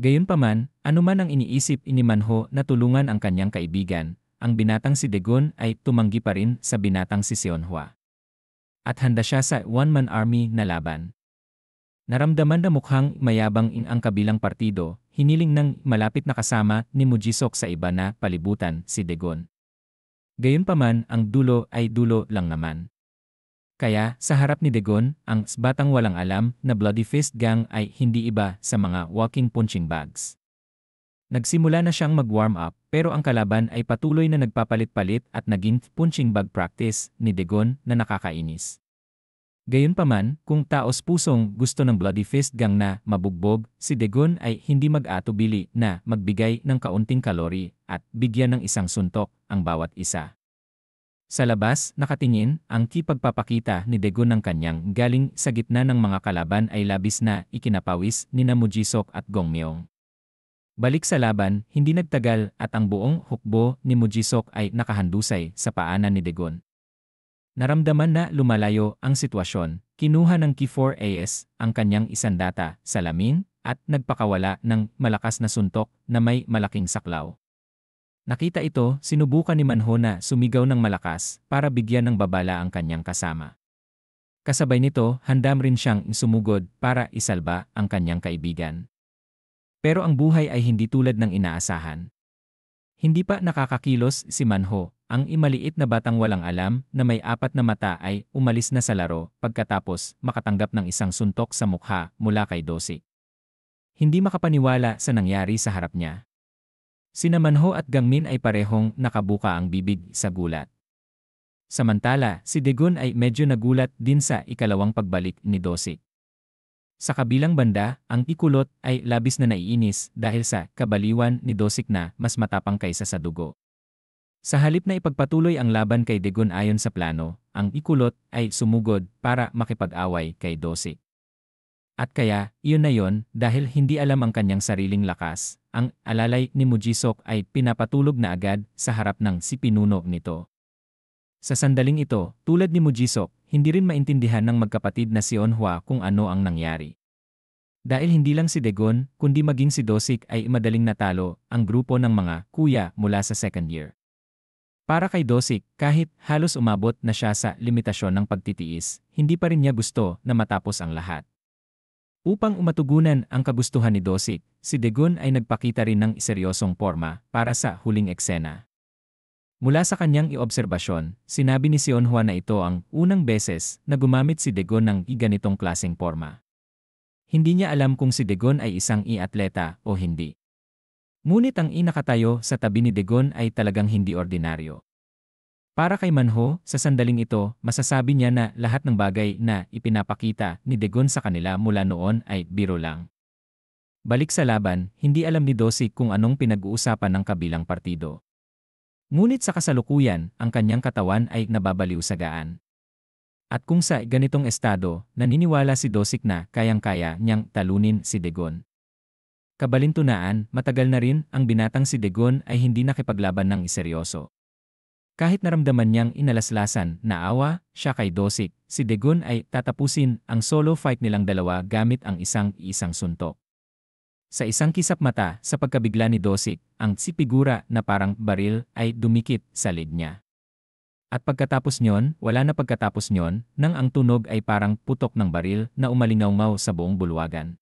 Gayunpaman, anuman ang iniisip ni Manho na tulungan ang kanyang kaibigan, ang binatang si Dagon ay tumanggi pa rin sa binatang si Sionhua. At handa siya sa one-man army na laban. Naramdaman na mukhang mayabang ang kabilang partido, hiniling ng malapit na kasama ni Mujisok sa iba na palibutan si Dagon. Gayunpaman, ang dulo ay dulo lang naman. Kaya, sa harap ni Dagon, ang batang walang alam na Bloody Fist Gang ay hindi iba sa mga walking punching bags. Nagsimula na siyang mag-warm up, pero ang kalaban ay patuloy na nagpapalit-palit at naging punching bag practice ni Dagon na nakakainis. Gayunpaman, kung taos-pusong gusto ng Bloody Fist Gang na mabugbog, si Dagon ay hindi mag-atubili na magbigay ng kaunting kalori at bigyan ng isang suntok ang bawat isa. Sa labas, nakatingin, ang pagpapakita ni Dagon ng kanyang galing sa gitna ng mga kalaban ay labis na ikinapawis ni Mujisok at Gongmyong. Balik sa laban, hindi nagtagal at ang buong hukbo ni Mujisok ay nakahandusay sa paanan ni Dagon. Naramdaman na lumalayo ang sitwasyon, kinuha ng Ki-4AS ang kanyang isandata, salamin, at nagpakawala ng malakas na suntok na may malaking saklaw. Nakita ito, sinubukan ni Manho na sumigaw ng malakas para bigyan ng babala ang kanyang kasama. Kasabay nito, handam rin siyang sumugod para isalba ang kanyang kaibigan. Pero ang buhay ay hindi tulad ng inaasahan. Hindi pa nakakakilos si Manho, ang imaliit na batang walang alam na may 4 na mata ay umalis na sa laro pagkatapos makatanggap ng isang suntok sa mukha mula kay Dosik. Hindi makapaniwala sa nangyari sa harap niya. Sina Manho at Gangmin ay parehong nakabuka ang bibig sa gulat. Samantala, si Dagon ay medyo nagulat din sa ikalawang pagbalik ni Dosik. Sa kabilang banda, ang ikulot ay labis na naiinis dahil sa kabaliwan ni Dosik na mas matapang kaysa sa dugo. Sa halip na ipagpatuloy ang laban kay Dagon ayon sa plano, ang ikulot ay sumugod para makipag-away kay Dosik. At kaya, iyon na yon, dahil hindi alam ang kanyang sariling lakas, ang alalay ni Mujisok ay pinapatulog na agad sa harap ng si pinuno nito. Sa sandaling ito, tulad ni Mujisok, hindi rin maintindihan ng magkapatid na si Onhwa kung ano ang nangyari. Dahil hindi lang si Dagon, kundi maging si Dosik ay madaling natalo ang grupo ng mga kuya mula sa second year. Para kay Dosik, kahit halos umabot na siya sa limitasyon ng pagtitiis, hindi pa rin niya gusto na matapos ang lahat. Upang umatugunan ang kagustuhan ni Dosik, si Dagon ay nagpakita rin ng seryosong porma para sa huling eksena. Mula sa kanyang iobserbasyon, sinabi ni si Onhwa na ito ang unang beses na gumamit si Dagon ng ganitong klaseng porma. Hindi niya alam kung si Dagon ay isang atleta o hindi. Ngunit ang nakatayo sa tabi ni Dagon ay talagang hindi ordinaryo. Para kay Manho, sa sandaling ito, masasabi niya na lahat ng bagay na ipinapakita ni Dagon sa kanila mula noon ay biro lang. Balik sa laban, hindi alam ni Dosik kung anong pinag-uusapan ng kabilang partido. Ngunit sa kasalukuyan, ang kanyang katawan ay nababaliw sa gaan. At kung sa ganitong estado, naniniwala si Dosik na kayang-kaya niyang talunin si Dagon. Kabalintunaan, matagal na rin ang binatang si Dagon ay hindi nakipaglaban ng seryoso. Kahit naramdaman niyang inalaslasan na awa siya kay Dosik, si Dagon ay tatapusin ang solo fight nilang dalawa gamit ang isang suntok. Sa isang kisap mata sa pagkabigla ni Dosik, ang si figura na parang baril ay dumikit sa lid niya. At pagkatapos nyon, wala na pagkatapos nyon, nang ang tunog ay parang putok ng baril na umalingaw sa buong bulwagan.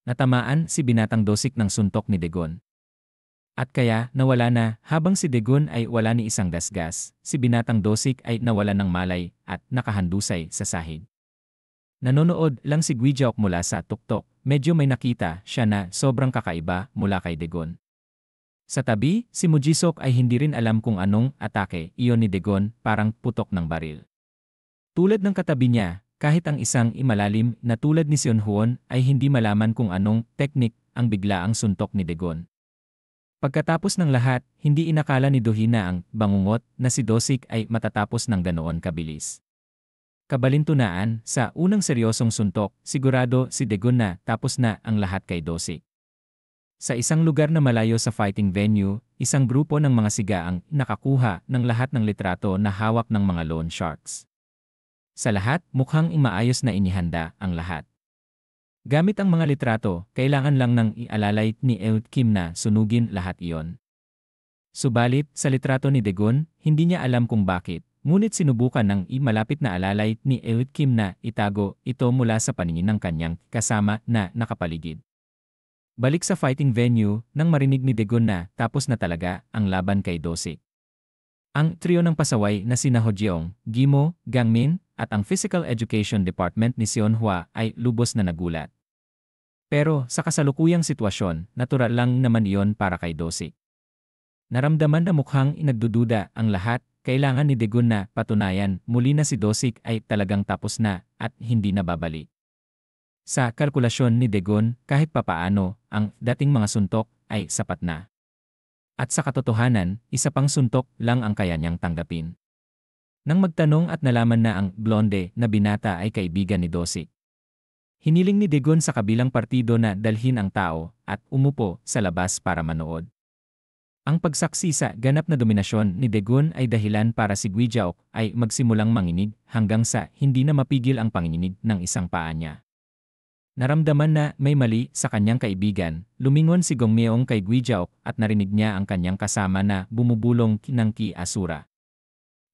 Natamaan si binatang Dosik ng suntok ni Dagon. At kaya, nawala na, habang si Dagon ay wala ni isang dasgas, si binatang Dosik ay nawala ng malay at nakahandusay sa sahig. Nanonood lang si Guijaok mula sa tuktok, medyo may nakita siya na sobrang kakaiba mula kay Dagon. Sa tabi, si Mujisok ay hindi rin alam kung anong atake iyon ni Dagon, parang putok ng baril. Tulad ng katabi niya, kahit ang isang imalalim na tulad ni Seonhwon ay hindi malaman kung anong teknik ang biglaang suntok ni Dagon. Pagkatapos ng lahat, hindi inakala ni Dohina ang bangungot na si Dosik ay matatapos ng ganoon kabilis. Kabalintunaan, sa unang seryosong suntok, sigurado si Dagon na tapos na ang lahat kay Dosik. Sa isang lugar na malayo sa fighting venue, isang grupo ng mga siga ang nakakuha ng lahat ng litrato na hawak ng mga loan sharks. Sa lahat, mukhang maayos na inihanda ang lahat. Gamit ang mga litrato, kailangan lang ng ialalay ni Eut Kim na sunugin lahat iyon. Subalit, sa litrato ni Dagon, hindi niya alam kung bakit. Ngunit sinubukan ng malapit na alalay ni Eut Kim na itago ito mula sa paningin ng kanyang kasama na nakapaligid. Balik sa fighting venue, nang marinig ni Dagon na tapos na talaga ang laban kay Dosik. Ang trio ng pasaway na sina Ho Jeong, Gimo, Gangmin, at ang Physical Education Department ni Seonhwa ay lubos na nagulat. Pero sa kasalukuyang sitwasyon, natural lang naman iyon para kay Dosik. Naramdaman na mukhang inagdududa ang lahat. Kailangan ni Dagon na patunayan muli na si Dosik ay talagang tapos na at hindi na babalik. Sa kalkulasyon ni Dagon, kahit papaano, ang dating mga suntok ay sapat na. At sa katotohanan, isa pang suntok lang ang kaya niyang tanggapin. Nang magtanong at nalaman na ang blonde na binata ay kaibigan ni Dosik, hiniling ni Dagon sa kabilang partido na dalhin ang tao at umupo sa labas para manood. Ang pagsaksi sa ganap na dominasyon ni Dagon ay dahilan para si Guijaok ay magsimulang manginig hanggang sa hindi na mapigil ang panginginig ng isang paa niya. Naramdaman na may mali sa kanyang kaibigan, lumingon si Gongmyeong kay Guijaok at narinig niya ang kanyang kasama na bumubulong ng Ki Asura.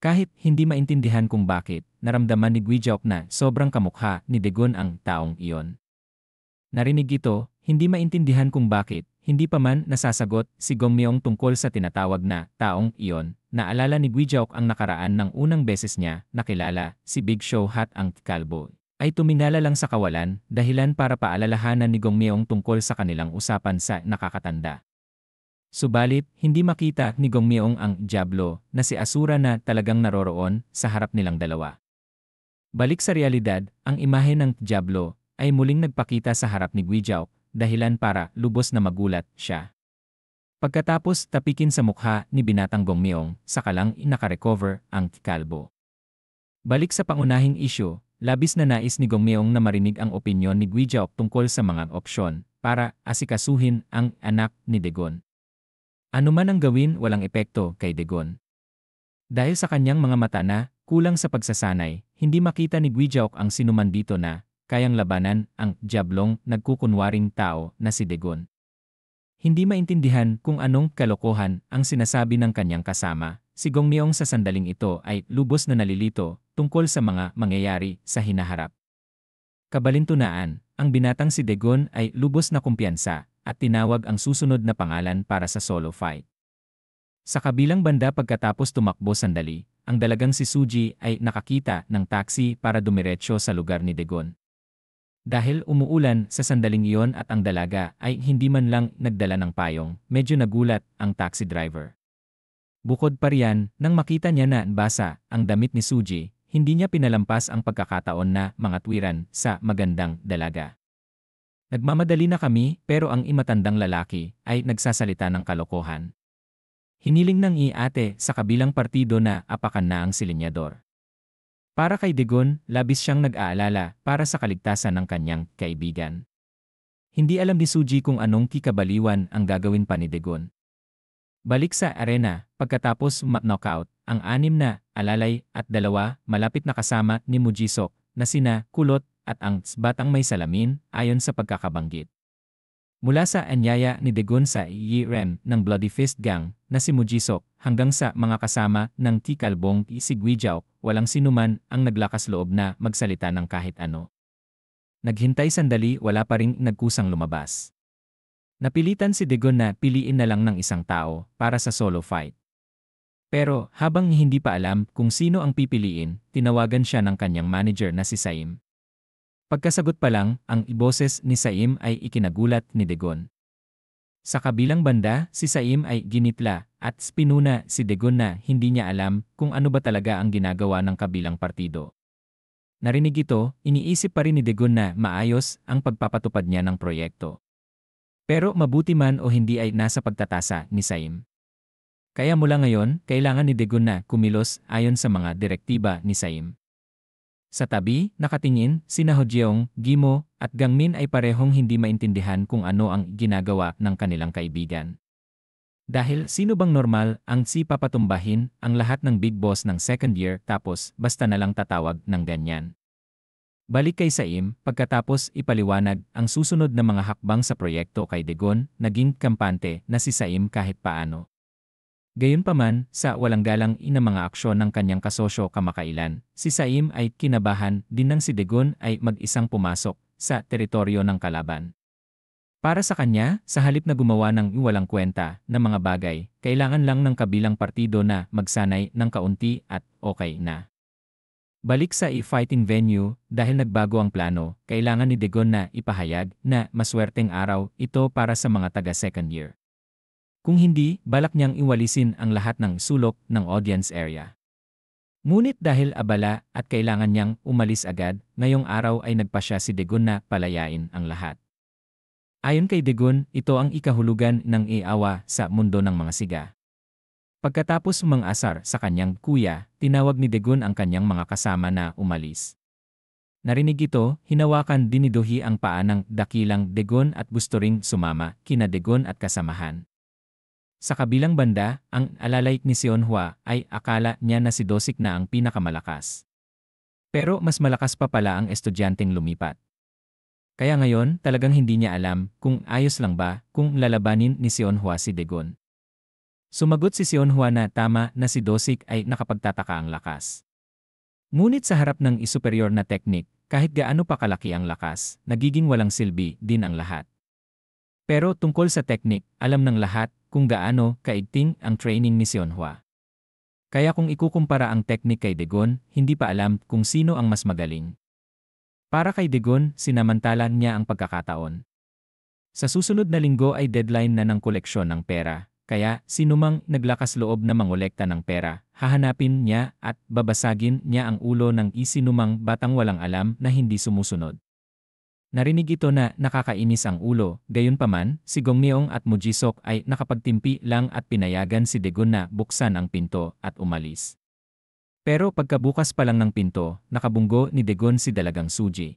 Kahit hindi maintindihan kung bakit, naramdaman ni Guijaok na sobrang kamukha ni Dagon ang taong iyon. Narinig ito, hindi maintindihan kung bakit, hindi pa man nasasagot si Gong Myeong tungkol sa tinatawag na taong iyon. Naalala ni Guijaok ang nakaraan ng unang beses niya nakilala si Big Show Hat ang kalbo. Ay tuminala lang sa kawalan, dahilan para paalalahanan ni Gong Myeong tungkol sa kanilang usapan sa nakakatanda. Subalit, hindi makita ni Gong Myeong ang Diablo na si Asura na talagang naroroon sa harap nilang dalawa. Balik sa realidad, ang imahe ng Diablo ay muling nagpakita sa harap ni Guijaok, dahilan para lubos na magulat siya. Pagkatapos tapikin sa mukha ni binatang Gong Myeong, saka lang nakarecover ang kalbo. Balik sa pangunahing isyu, labis na nais ni Gong Myeong na marinig ang opinyon ni Guijaok tungkol sa mga opsyon para asikasuhin ang anak ni Dagon. Ano man ang gawin, walang epekto kay Dagon. Dahil sa kanyang mga mata na kulang sa pagsasanay, hindi makita ni Guijaok ang sinuman dito na kayang labanan ang Diablong nagkukunwaring tao na si Dagon. Hindi maintindihan kung anong kalokohan ang sinasabi ng kanyang kasama. Si Gong Myeong sa sandaling ito ay lubos na nalilito tungkol sa mga mangyayari sa hinaharap. Kabalintunaan, ang binatang si Dagon ay lubos na kumpiyansa at tinawag ang susunod na pangalan para sa solo fight. Sa kabilang banda pagkatapos tumakbo sandali, ang dalagang si Suji ay nakakita ng taxi para dumiretso sa lugar ni Dagon. Dahil umuulan sa sandaling iyon at ang dalaga ay hindi man lang nagdala ng payong, medyo nagulat ang taxi driver. Bukod pa riyan, nang makita niya na basa ang damit ni Suji, hindi niya pinalampas ang pagkakataon na mga tuwiran sa magandang dalaga. Nagmamadali na kami pero ang imatandang lalaki ay nagsasalita ng kalokohan. Hiniling ng i-ate sa kabilang partido na apakan na ang silinyador. Para kay Dagon, labis siyang nag-aalala para sa kaligtasan ng kanyang kaibigan. Hindi alam ni Suji kung anong kikabaliwan ang gagawin pa ni Dagon. Balik sa arena, pagkatapos knockout, ang 6 na alalay at 2 malapit na kasama ni Mujisok na sina Kulot at ang batang may salamin ayon sa pagkakabanggit. Mula sa anyaya ni Dagon sa Yi-Rem ng Bloody Fist Gang na si Mujisok hanggang sa mga kasama ng Tikalbong si Guijaok, walang sinuman ang naglakas loob na magsalita ng kahit ano. Naghintay sandali, wala pa ring nagkusang lumabas. Napilitan si Dagon na piliin na lang ng isang tao para sa solo fight. Pero habang hindi pa alam kung sino ang pipiliin, tinawagan siya ng kanyang manager na si Saim. Pagkasagot pa lang, ang boses ni Saim ay ikinagulat ni Dagon. Sa kabilang banda, si Saim ay ginitla at pinuna si Dagon na hindi niya alam kung ano ba talaga ang ginagawa ng kabilang partido. Narinig ito, iniisip pa rin ni Dagon na maayos ang pagpapatupad niya ng proyekto. Pero mabuti man o hindi ay nasa pagtatasa ni Saim. Kaya mula ngayon, kailangan ni Dagon na kumilos ayon sa mga direktiba ni Saim. Sa tabi, nakatingin, sina Hojeong, Gimo, at Gangmin ay parehong hindi maintindihan kung ano ang ginagawa ng kanilang kaibigan. Dahil sino bang normal ang si papatumbahin ang lahat ng big boss ng second year tapos basta na lang tatawag ng ganyan. Balik kay Saim, pagkatapos ipaliwanag ang susunod na mga hakbang sa proyekto kay Dagon, naging kampante na si Saim kahit paano. Gayunpaman, sa walang galang ina mga aksyon ng kanyang kasosyo kamakailan, si Saim ay kinabahan din ng si Dagon ay mag-isang pumasok sa teritoryo ng kalaban. Para sa kanya, sa halip na gumawa ng walang kwenta na mga bagay, kailangan lang ng kabilang partido na magsanay ng kaunti at okay na. Balik sa fighting venue, dahil nagbago ang plano, kailangan ni Dagon na ipahayag na maswerteng araw ito para sa mga taga second year. Kung hindi, balak niyang iwalisin ang lahat ng sulok ng audience area. Ngunit dahil abala at kailangan niyang umalis agad, ngayong araw ay nagpasya si Dagon na palayain ang lahat. Ayon kay Dagon, ito ang ikahulugan ng iawa sa mundo ng mga siga. Pagkatapos mang-asar sa kanyang kuya, tinawag ni Dagon ang kanyang mga kasama na umalis. Narinig ito, hinawakan din ni Dohi ang paa ng dakilang Dagon at gusto ring sumama kina Dagon at kasamahan. Sa kabilang banda, ang alalay ni Seonhwa ay akala niya na si Dosik na ang pinakamalakas. Pero mas malakas pa pala ang estudyanteng lumipat. Kaya ngayon talagang hindi niya alam kung ayos lang ba kung lalabanin ni Seonhwa si Dagon. Sumagot si Seonhwa na tama na si Dosik ay nakapagtataka ang lakas. Ngunit sa harap ng superior na teknik, kahit gaano pa kalaki ang lakas, nagiging walang silbi din ang lahat. Pero tungkol sa teknik, alam ng lahat kung gaano kaigting ang training ni Seonhwa. Kaya kung ikukumpara ang teknik kay Daegon, hindi pa alam kung sino ang mas magaling. Para kay Daegon, sinamantala niya ang pagkakataon. Sa susunod na linggo ay deadline na ng koleksyon ng pera, kaya sinumang naglakas loob na mangolekta ng pera, hahanapin niya at babasagin niya ang ulo ng isinumang batang walang alam na hindi sumusunod. Narinig ito na nakakainis ang ulo, gayunpaman, si Gongmyeong at Moo Ji-sok ay nakapagtimpi lang at pinayagan si Daegon na buksan ang pinto at umalis. Pero pagkabukas pa lang ng pinto, nakabunggo ni Daegon si Dalagang Suji.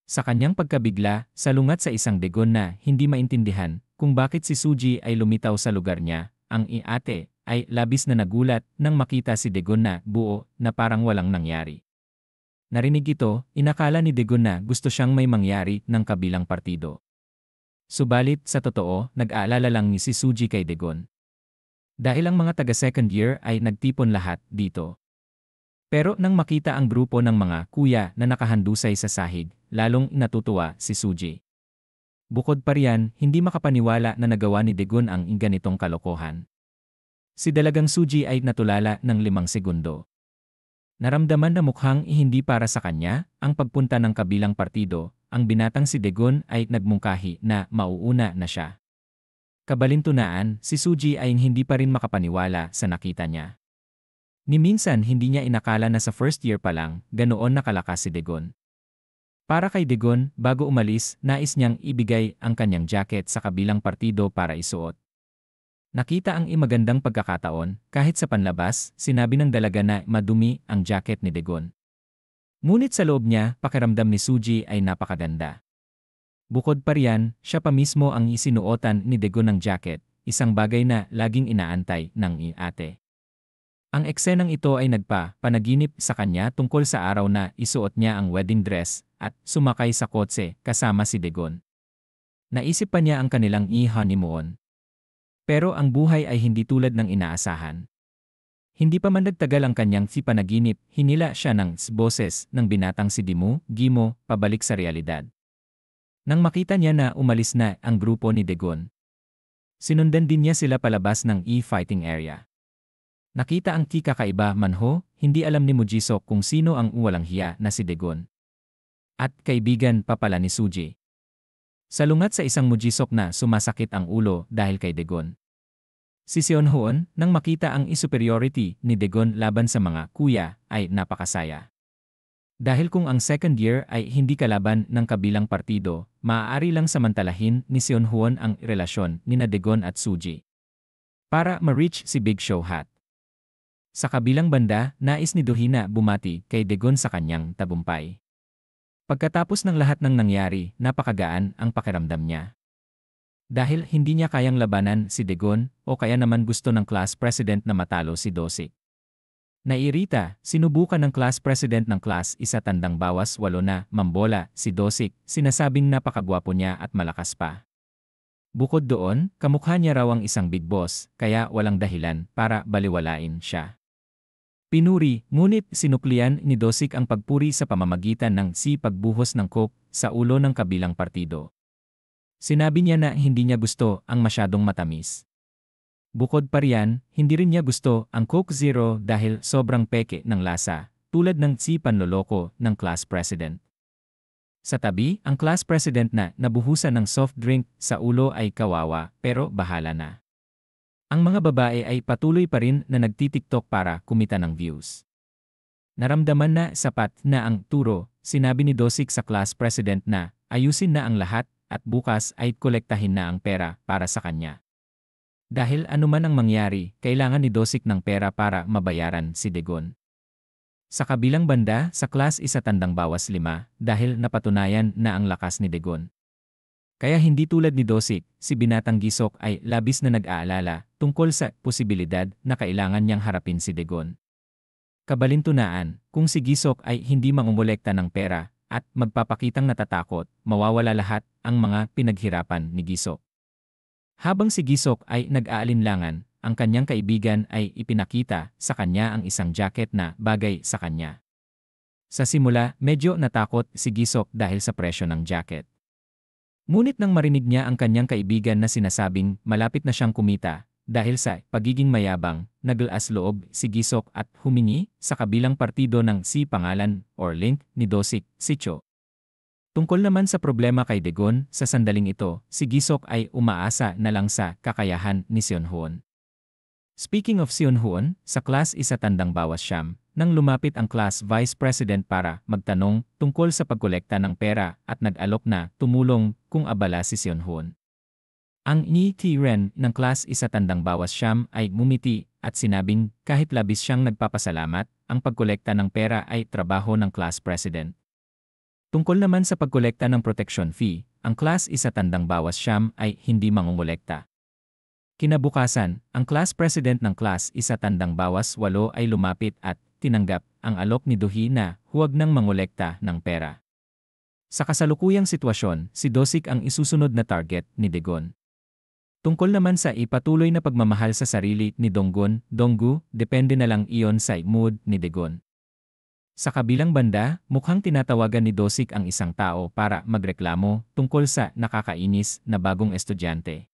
Sa kanyang pagkabigla, salungat sa isang Daegon na hindi maintindihan kung bakit si Suji ay lumitaw sa lugar niya, ang ate ay labis na nagulat nang makita si Daegon na buo na parang walang nangyari. Narinig ito, inakala ni Daegon na gusto siyang may mangyari ng kabilang partido. Subalit sa totoo, nag-aalala lang ni si Suji kay Daegon. Dahil ang mga taga second year ay nagtipon lahat dito. Pero nang makita ang grupo ng mga kuya na nakahandusay sa sahig, lalong natutuwa si Suji. Bukod pa riyan, hindi makapaniwala na nagawa ni Daegon ang ganitong kalokohan. Si Dalagang Suji ay natulala ng 5 segundo. Naramdaman na mukhang hindi para sa kanya ang pagpunta ng kabilang partido, ang binatang si Daegon ay nagmungkahi na mauuna na siya. Kabalintunaan, si Suji ay hindi pa rin makapaniwala sa nakita niya. Ni minsan hindi niya inakala na sa first year pa lang, ganoon nakalakas si Daegon. Para kay Daegon, bago umalis, nais niyang ibigay ang kanyang jacket sa kabilang partido para isuot. Nakita ang magandang pagkakataon, kahit sa panlabas, sinabi ng dalaga na madumi ang jacket ni Daegon. Ngunit sa loob niya, pakiramdam ni Suji ay napakaganda. Bukod pa riyan, siya pa mismo ang isinuotan ni Daegon ng jacket, isang bagay na laging inaantay ng ate. Ang eksenang ito ay panaginip sa kanya tungkol sa araw na isuot niya ang wedding dress at sumakay sa kotse kasama si Daegon. Naisip pa niya ang kanilang honeymoon. Pero ang buhay ay hindi tulad ng inaasahan. Hindi pa man nagtagal ang kanyang panaginip, hinila siya ng boses ng binatang si Gimo, pabalik sa realidad. Nang makita niya na umalis na ang grupo ni Daegon, sinundan din niya sila palabas ng fighting area. Nakita ang kakaiba manho, hindi alam ni Moo Ji-sok kung sino ang walang hiya na si Daegon. At kaibigan pa pala ni Suji. Salungat sa isang Moo Ji-sok na sumasakit ang ulo dahil kay Daegon. Si Seonhwa, nang makita ang superiority ni Daegon laban sa mga kuya, ay napakasaya. Dahil kung ang second year ay hindi kalaban ng kabilang partido, maaari lang samantalahin ni Seonhwa ang relasyon ni Daegon at Suji. Para ma-reach si Big Show Hat. Sa kabilang banda, nais ni Dohina bumati kay Daegon sa kanyang tagumpay. Pagkatapos ng lahat ng nangyari, napakagaan ang pakiramdam niya. Dahil hindi niya kayang labanan si Daegon o kaya naman gusto ng class president na matalo si Dosik. Nairita, sinubukan ng class president ng class 1 tandang bawas 8 na mambola si Dosik, sinasabing napakagwapo niya at malakas pa. Bukod doon, kamukha niya raw ang isang big boss, kaya walang dahilan para baliwalain siya. Pinuri, ngunit sinuklian ni Dosik ang pagpuri sa pamamagitan ng pagbuhos ng coke sa ulo ng kabilang partido. Sinabi niya na hindi niya gusto ang masyadong matamis. Bukod pa riyan, hindi rin niya gusto ang Coke Zero dahil sobrang peke ng lasa, tulad ng panloloko ng class president. Sa tabi, ang class president na nabuhusan ng soft drink sa ulo ay kawawa, pero bahala na. Ang mga babae ay patuloy pa rin na nagtitiktok para kumita ng views. Naramdaman na sapat na ang turo, sinabi ni Dosik sa class president na ayusin na ang lahat at bukas ay kolektahin na ang pera para sa kanya. Dahil anuman ang mangyari, kailangan ni Dosik ng pera para mabayaran si Daegon. Sa kabilang banda, sa class 1 tandang bawas 5, dahil napatunayan na ang lakas ni Daegon. Kaya hindi tulad ni Dosik, si Binatang Gisok ay labis na nag-aalala tungkol sa posibilidad na kailangan niyang harapin si Daegon. Kabalintunaan, kung si Gisok ay hindi mangungolekta ng pera at magpapakitang natatakot, mawawala lahat ang mga pinaghirapan ni Gisok. Habang si Gisok ay nag-aalinlangan, ang kanyang kaibigan ay ipinakita sa kanya ang isang jacket na bagay sa kanya. Sa simula, medyo natakot si Gisok dahil sa presyo ng jacket. Ngunit nang marinig niya ang kanyang kaibigan na sinasabing malapit na siyang kumita, dahil sa pagiging mayabang, naglaas loob si Gisok at humingi sa kabilang partido ng si pangalan or link ni Dosik, si Cho. Tungkol naman sa problema kay Dagon, sa sandaling ito, si Gisok ay umaasa na lang sa kakayahan ni Seonhwon. Speaking of Seonhwon, sa class isa tandang bawas siyam, nang lumapit ang class vice president para magtanong tungkol sa pagkolekta ng pera at nag-alok na tumulong kung abala si Seonhwon. Ang ni T-Ren ng class isa tandang bawas siyam ay ngumiti at sinabing kahit labis siyang nagpapasalamat, ang pagkolekta ng pera ay trabaho ng class president. Tungkol naman sa pagkolekta ng protection fee, ang class isa tandang bawas siyam ay hindi mangungulekta. Kinabukasan, ang class president ng class isa tandang bawas 8 ay lumapit at tinanggap ang alok ni Dohee na huwag nang mangolekta ng pera. Sa kasalukuyang sitwasyon, si Dosik ang isusunod na target ni Dagon. Tungkol naman sa ipatuloy na pagmamahal sa sarili ni Donggu, depende na lang iyon sa mood ni Dagon. Sa kabilang banda, mukhang tinatawagan ni Dosik ang isang tao para magreklamo tungkol sa nakakainis na bagong estudyante.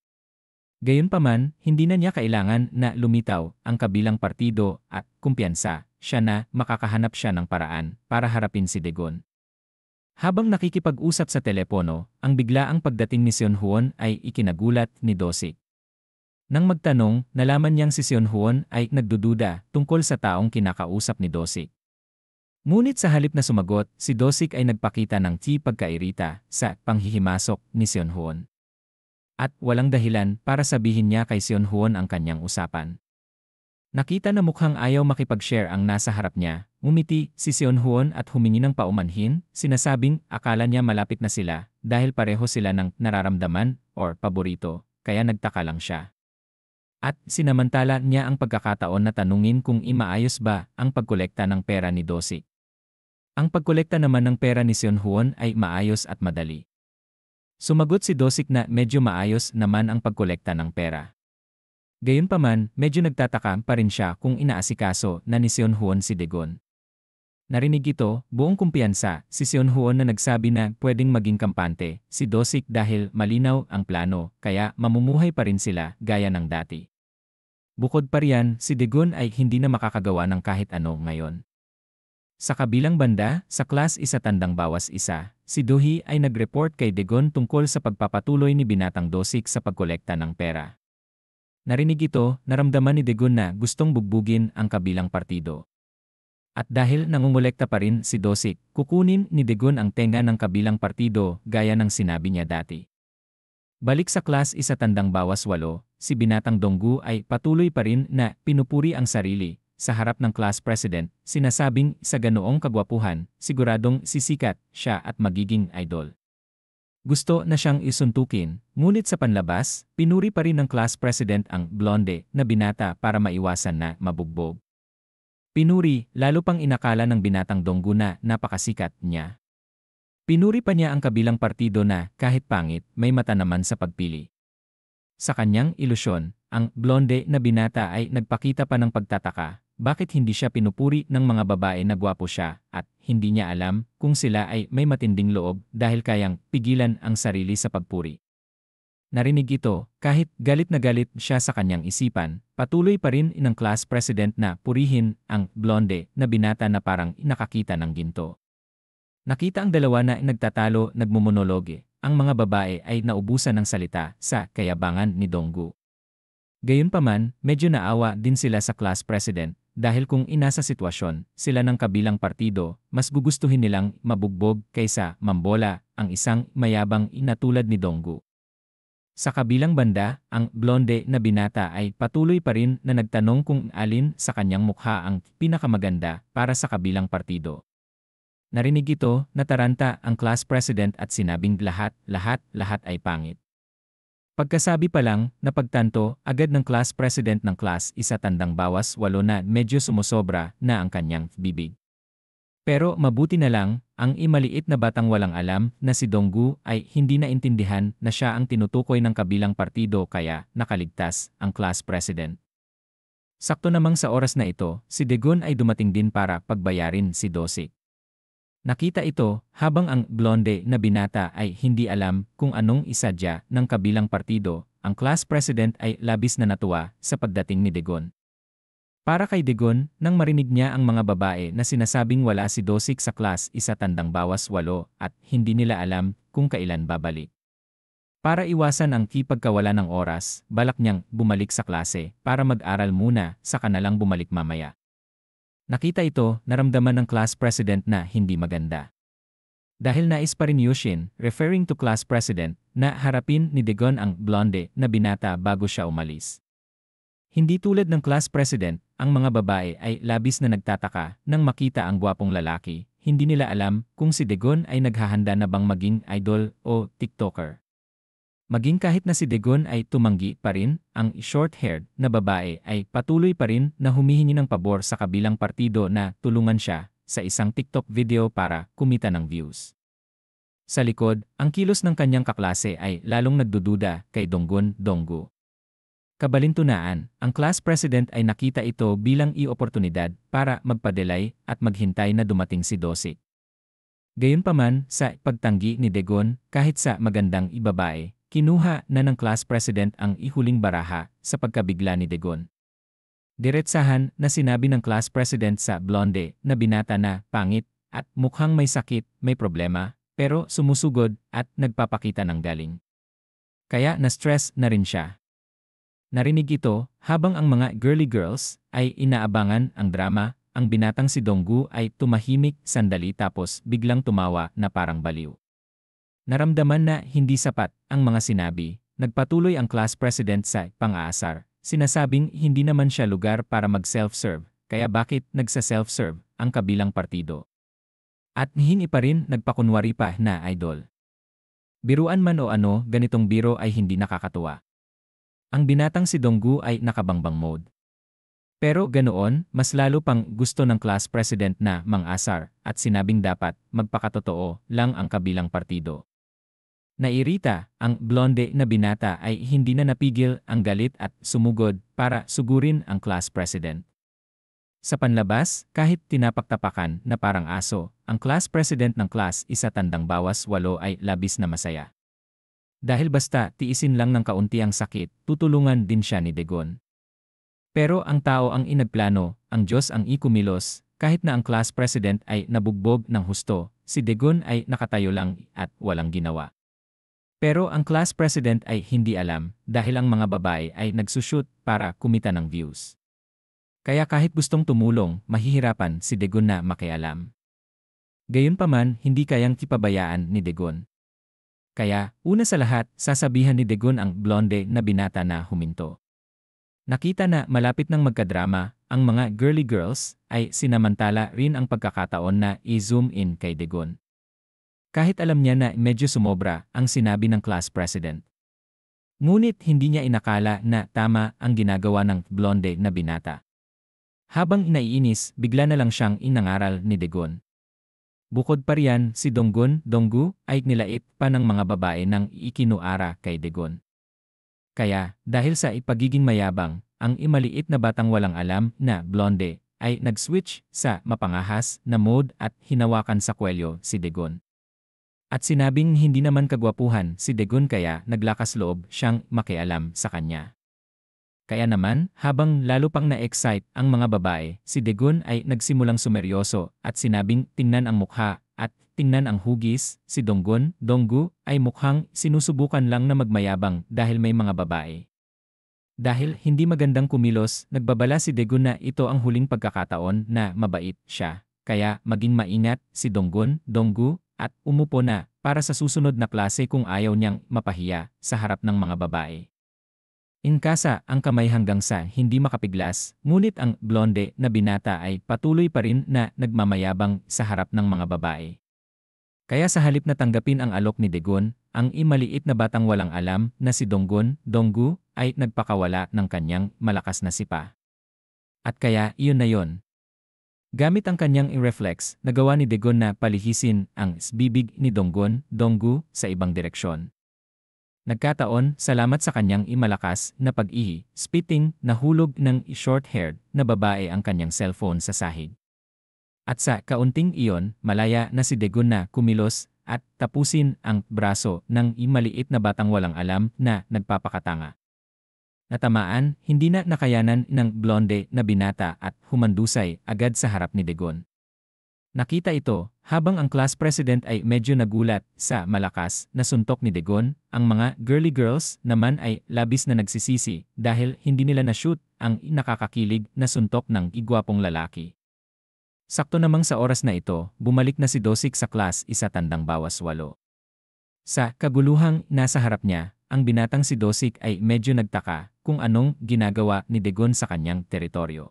Gayunpaman, hindi na niya kailangan na lumitaw ang kabilang partido at kumpiyansa siya na makakahanap siya ng paraan para harapin si Dagon. Habang nakikipag-usap sa telepono, ang biglaang pagdating ni Seonhwon ay ikinagulat ni Dosik. Nang magtanong, nalaman niyang si Seonhwon ay nagdududa tungkol sa taong kinakausap ni Dosik. Ngunit sa halip na sumagot, si Dosik ay nagpakita ng pagkairita sa panghihimasok ni Seonhwon. At walang dahilan para sabihin niya kay Seonhwon ang kanyang usapan. Nakita na mukhang ayaw makipag-share ang nasa harap niya, ngumiti si Seonhwon at humingi ng paumanhin, sinasabing akala niya malapit na sila dahil pareho sila ng nararamdaman or paborito, kaya nagtaka lang siya. At sinamantala niya ang pagkakataon na tanungin kung imaayos ba ang pagkolekta ng pera ni Dosik. Ang pagkolekta naman ng pera ni Seonhwon ay maayos at madali. Sumagot si Dosik na medyo maayos naman ang pagkolekta ng pera. Gayunpaman, medyo nagtataka pa rin siya kung inaasikaso na ni Seonhwon si Dagon. Narinig ito, buong kumpiyansa, si Seonhwon na nagsabi na pwedeng maging kampante si Dosik dahil malinaw ang plano kaya mamumuhay pa rin sila gaya ng dati. Bukod pa riyan, si Dagon ay hindi na makakagawa ng kahit ano ngayon. Sa kabilang banda, sa class isa tandang bawas isa, si Dohee ay nag-report kay Dagon tungkol sa pagpapatuloy ni binatang Dosik sa pagkolekta ng pera. Narinig ito, naramdaman ni Dagon na gustong bugbugin ang kabilang partido. At dahil nangungulekta pa rin si Dosik, kukunin ni Dagon ang tenga ng kabilang partido gaya ng sinabi niya dati. Balik sa class isa tandang bawas 8, si binatang Donggu ay patuloy pa rin na pinupuri ang sarili. Sa harap ng class president, sinasabing sa ganoong kagwapuhan, siguradong sisikat siya at magiging idol. Gusto na siyang isuntukin, ngunit sa panlabas, pinuri pa rin ng class president ang blonde na binata para maiwasan na mabugbog. Pinuri, lalo pang inakala ng binatang Donggu na napakasikat niya. Pinuri pa niya ang kabilang partido na, kahit pangit, may mata naman sa pagpili. Sa kanyang ilusyon, ang blonde na binata ay nagpakita pa ng pagtataka. Bakit hindi siya pinupuri ng mga babae na gwapo siya at hindi niya alam kung sila ay may matinding loob dahil kayang pigilan ang sarili sa pagpuri. Narinig ito, kahit galit na galit siya sa kanyang isipan, patuloy pa rin ng class president na purihin ang blonde na binata na parang nakakita ng ginto. Nakita ang dalawa na nagtatalo nagmumunologe, ang mga babae ay naubusan ng salita sa kayabangan ni Donggu. Gayunpaman, medyo naawa din sila sa class president dahil kung inasa sitwasyon sila ng kabilang partido, mas gugustuhin nilang mabugbog kaysa mambola ang isang mayabang inatulad ni Donggu. Sa kabilang banda, ang blonde na binata ay patuloy pa rin na nagtanong kung alin sa kanyang mukha ang pinakamaganda para sa kabilang partido. Narinig ito, nataranta ang class president at sinabing lahat ay pangit. Pagkasabi pa lang, napagtanto agad ng class president ng class isa tandang bawas 8 na medyo sumusobra na ang kanyang bibig. Pero mabuti na lang, ang imaliit na batang walang alam na si Donggu ay hindi naintindihan na siya ang tinutukoy ng kabilang partido kaya nakaligtas ang class president. Sakto namang sa oras na ito, si Dagon ay dumating din para pagbayarin si Dosik. Nakita ito habang ang blonde na binata ay hindi alam kung anong isadya ng kabilang partido. Ang class president ay labis na natuwa sa pagdating ni Degon. Para kay Degon, nang marinig niya ang mga babae na sinasabing wala si Dosik sa class isa tandang bawas 8 at hindi nila alam kung kailan babalik. Para iwasan ang kipagkawala ng oras, balak niyang bumalik sa klase para mag-aral muna sa kanalang bumalik mamaya. Nakita ito, naramdaman ng class president na hindi maganda. Dahil nais pa rin Yushin, referring to class president, na harapin ni Degon ang blonde na binata bago siya umalis. Hindi tulad ng class president, ang mga babae ay labis na nagtataka nang makita ang gwapong lalaki. Hindi nila alam kung si Degon ay naghahanda na bang maging idol o TikToker. Maging kahit na si Degon ay tumanggi pa rin, ang short-haired na babae ay patuloy pa rin na humihingi ng pabor sa kabilang partido na tulungan siya sa isang TikTok video para kumita ng views. Sa likod, ang kilos ng kanyang kaklase ay lalong nagdududa kay Donggun Donggu. Kabalintunaan, ang class president ay nakita ito bilang i-oportunidad para magpadelay at maghintay na dumating si Dosik. Gayunpaman, sa pagtanggi ni Degon, kahit sa magandang ibabae, kinuha na ng class president ang ihuling baraha sa pagkabigla ni Degon. Diretsahan na sinabi ng class president sa blonde na binata na pangit at mukhang may sakit, may problema, pero sumusugod at nagpapakita ng galing. Kaya na-stress na rin siya. Narinig ito habang ang mga girly girls ay inaabangan ang drama, ang binatang si Donggu ay tumahimik sandali tapos biglang tumawa na parang baliw. Naramdaman na hindi sapat ang mga sinabi, nagpatuloy ang class president sa pang-aasar, sinasabing hindi naman siya lugar para mag-self-serve, kaya bakit nagsa-self-serve ang kabilang partido. At hindi pa rin nagpakunwari pa na idol. Biruan man o ano, ganitong biro ay hindi nakakatuwa. Ang binatang si Donggu ay nakabangbang mode. Pero ganoon, mas lalo pang gusto ng class president na mang-asar at sinabing dapat magpakatotoo lang ang kabilang partido. Nairita, ang blonde na binata ay hindi na napigil ang galit at sumugod para sugurin ang class president. Sa panlabas, kahit tinapaktapakan na parang aso, ang class president ng class isa tandang bawas 8 ay labis na masaya. Dahil basta tiisin lang ng kaunti ang sakit, tutulungan din siya ni Degon. Pero ang tao ang inagplano, ang Diyos ang ikumilos, kahit na ang class president ay nabugbog ng husto, si Degon ay nakatayo lang at walang ginawa. Pero ang class president ay hindi alam dahil ang mga babae ay nagsushoot para kumita ng views. Kaya kahit gustong tumulong, mahihirapan si Degon na makialam. Gayunpaman, hindi kayang kipabayaan ni Degon. Kaya, una sa lahat, sasabihan ni Degon ang blonde na binata na huminto. Nakita na malapit ng magkadrama, ang mga girly girls ay sinamantala rin ang pagkakataon na i-zoom in kay Degon. Kahit alam niya na medyo sumobra ang sinabi ng class president. Ngunit hindi niya inakala na tama ang ginagawa ng blonde na binata. Habang naiinis, bigla na lang siyang inangaral ni Degon. Bukod pa riyan, si Donggun Donggu ay nilait pa ng mga babae ng ikinuara kay Degon. Kaya, dahil sa ipagiging mayabang, ang imaliit na batang walang alam na blonde ay nag-switch sa mapangahas na mode at hinawakan sa kwelyo si Degon. At sinabing hindi naman kagwapuhan si Degon kaya naglakas loob siyang makialam sa kanya. Kaya naman, habang lalo pang na-excite ang mga babae, si Degon ay nagsimulang sumeryoso at sinabing tingnan ang mukha at tingnan ang hugis, si Donggun Donggu ay mukhang sinusubukan lang na magmayabang dahil may mga babae. Dahil hindi magandang kumilos, nagbabala si Degon na ito ang huling pagkakataon na mabait siya. Kaya maging maingat si Donggun Donggu at umupo na para sa susunod na klase kung ayaw niyang mapahiya sa harap ng mga babae. Inkasa ang kamay hanggang sa hindi makapiglas, ngunit ang blonde na binata ay patuloy pa rin na nagmamayabang sa harap ng mga babae. Kaya sa halip na tanggapin ang alok ni Degon, ang imaliit na batang walang alam na si Donggun Donggu ay nagpakawala ng kanyang malakas na sipa. At kaya iyon na yon. Gamit ang kanyang i-reflex, nagawa ni Degon na palihisin ang bibig ni Donggun Donggu sa ibang direksyon. Nagkataon, salamat sa kanyang imalakas na pag-ihi, spitting, nahulog ng short-haired na babae ang kanyang cellphone sa sahig. At sa kaunting iyon, malaya na si Dagon na kumilos at tapusin ang braso ng maliit na batang walang alam na nagpapakatanga. Natamaan, hindi na nakayanan ng blonde na binata at humandusay agad sa harap ni Dagon. Nakita ito, habang ang class president ay medyo nagulat sa malakas na suntok ni Dagon, ang mga girly girls naman ay labis na nagsisisi dahil hindi nila na-shoot ang nakakakilig na suntok ng igwapong lalaki. Sakto namang sa oras na ito, bumalik na si Dosik sa class 1-8. Sa kaguluhang nasa harap niya, ang binatang si Dosik ay medyo nagtaka kung anong ginagawa ni Dagon sa kanyang teritoryo.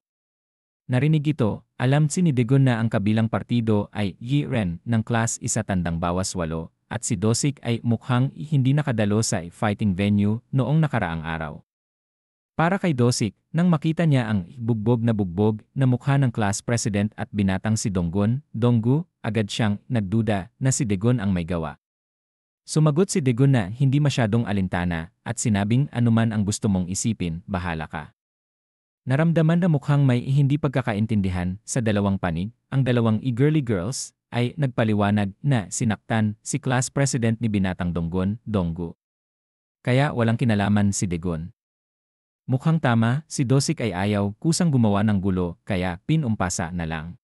Narinig ito, alam ni Dagon na ang kabilang partido ay Yi Ren ng class 1-8 at si Dosik ay mukhang hindi nakadalo sa fighting venue noong nakaraang araw. Para kay Dosik, nang makita niya ang bugbog na mukha ng class president at binatang si Donggu, agad siyang nagduda na si Dagon ang may gawa. Sumagot si Dagon na hindi masyadong alintana at sinabing anuman ang gusto mong isipin, bahala ka. Naramdaman na mukhang may hindi pagkakaintindihan sa dalawang panig, ang dalawang girly girls ay nagpaliwanag na sinaktan si class president ni binatang Donggu. Kaya walang kinalaman si Dagon. Mukhang tama, si Dosik ay ayaw kusang gumawa ng gulo kaya pinumpasa na lang.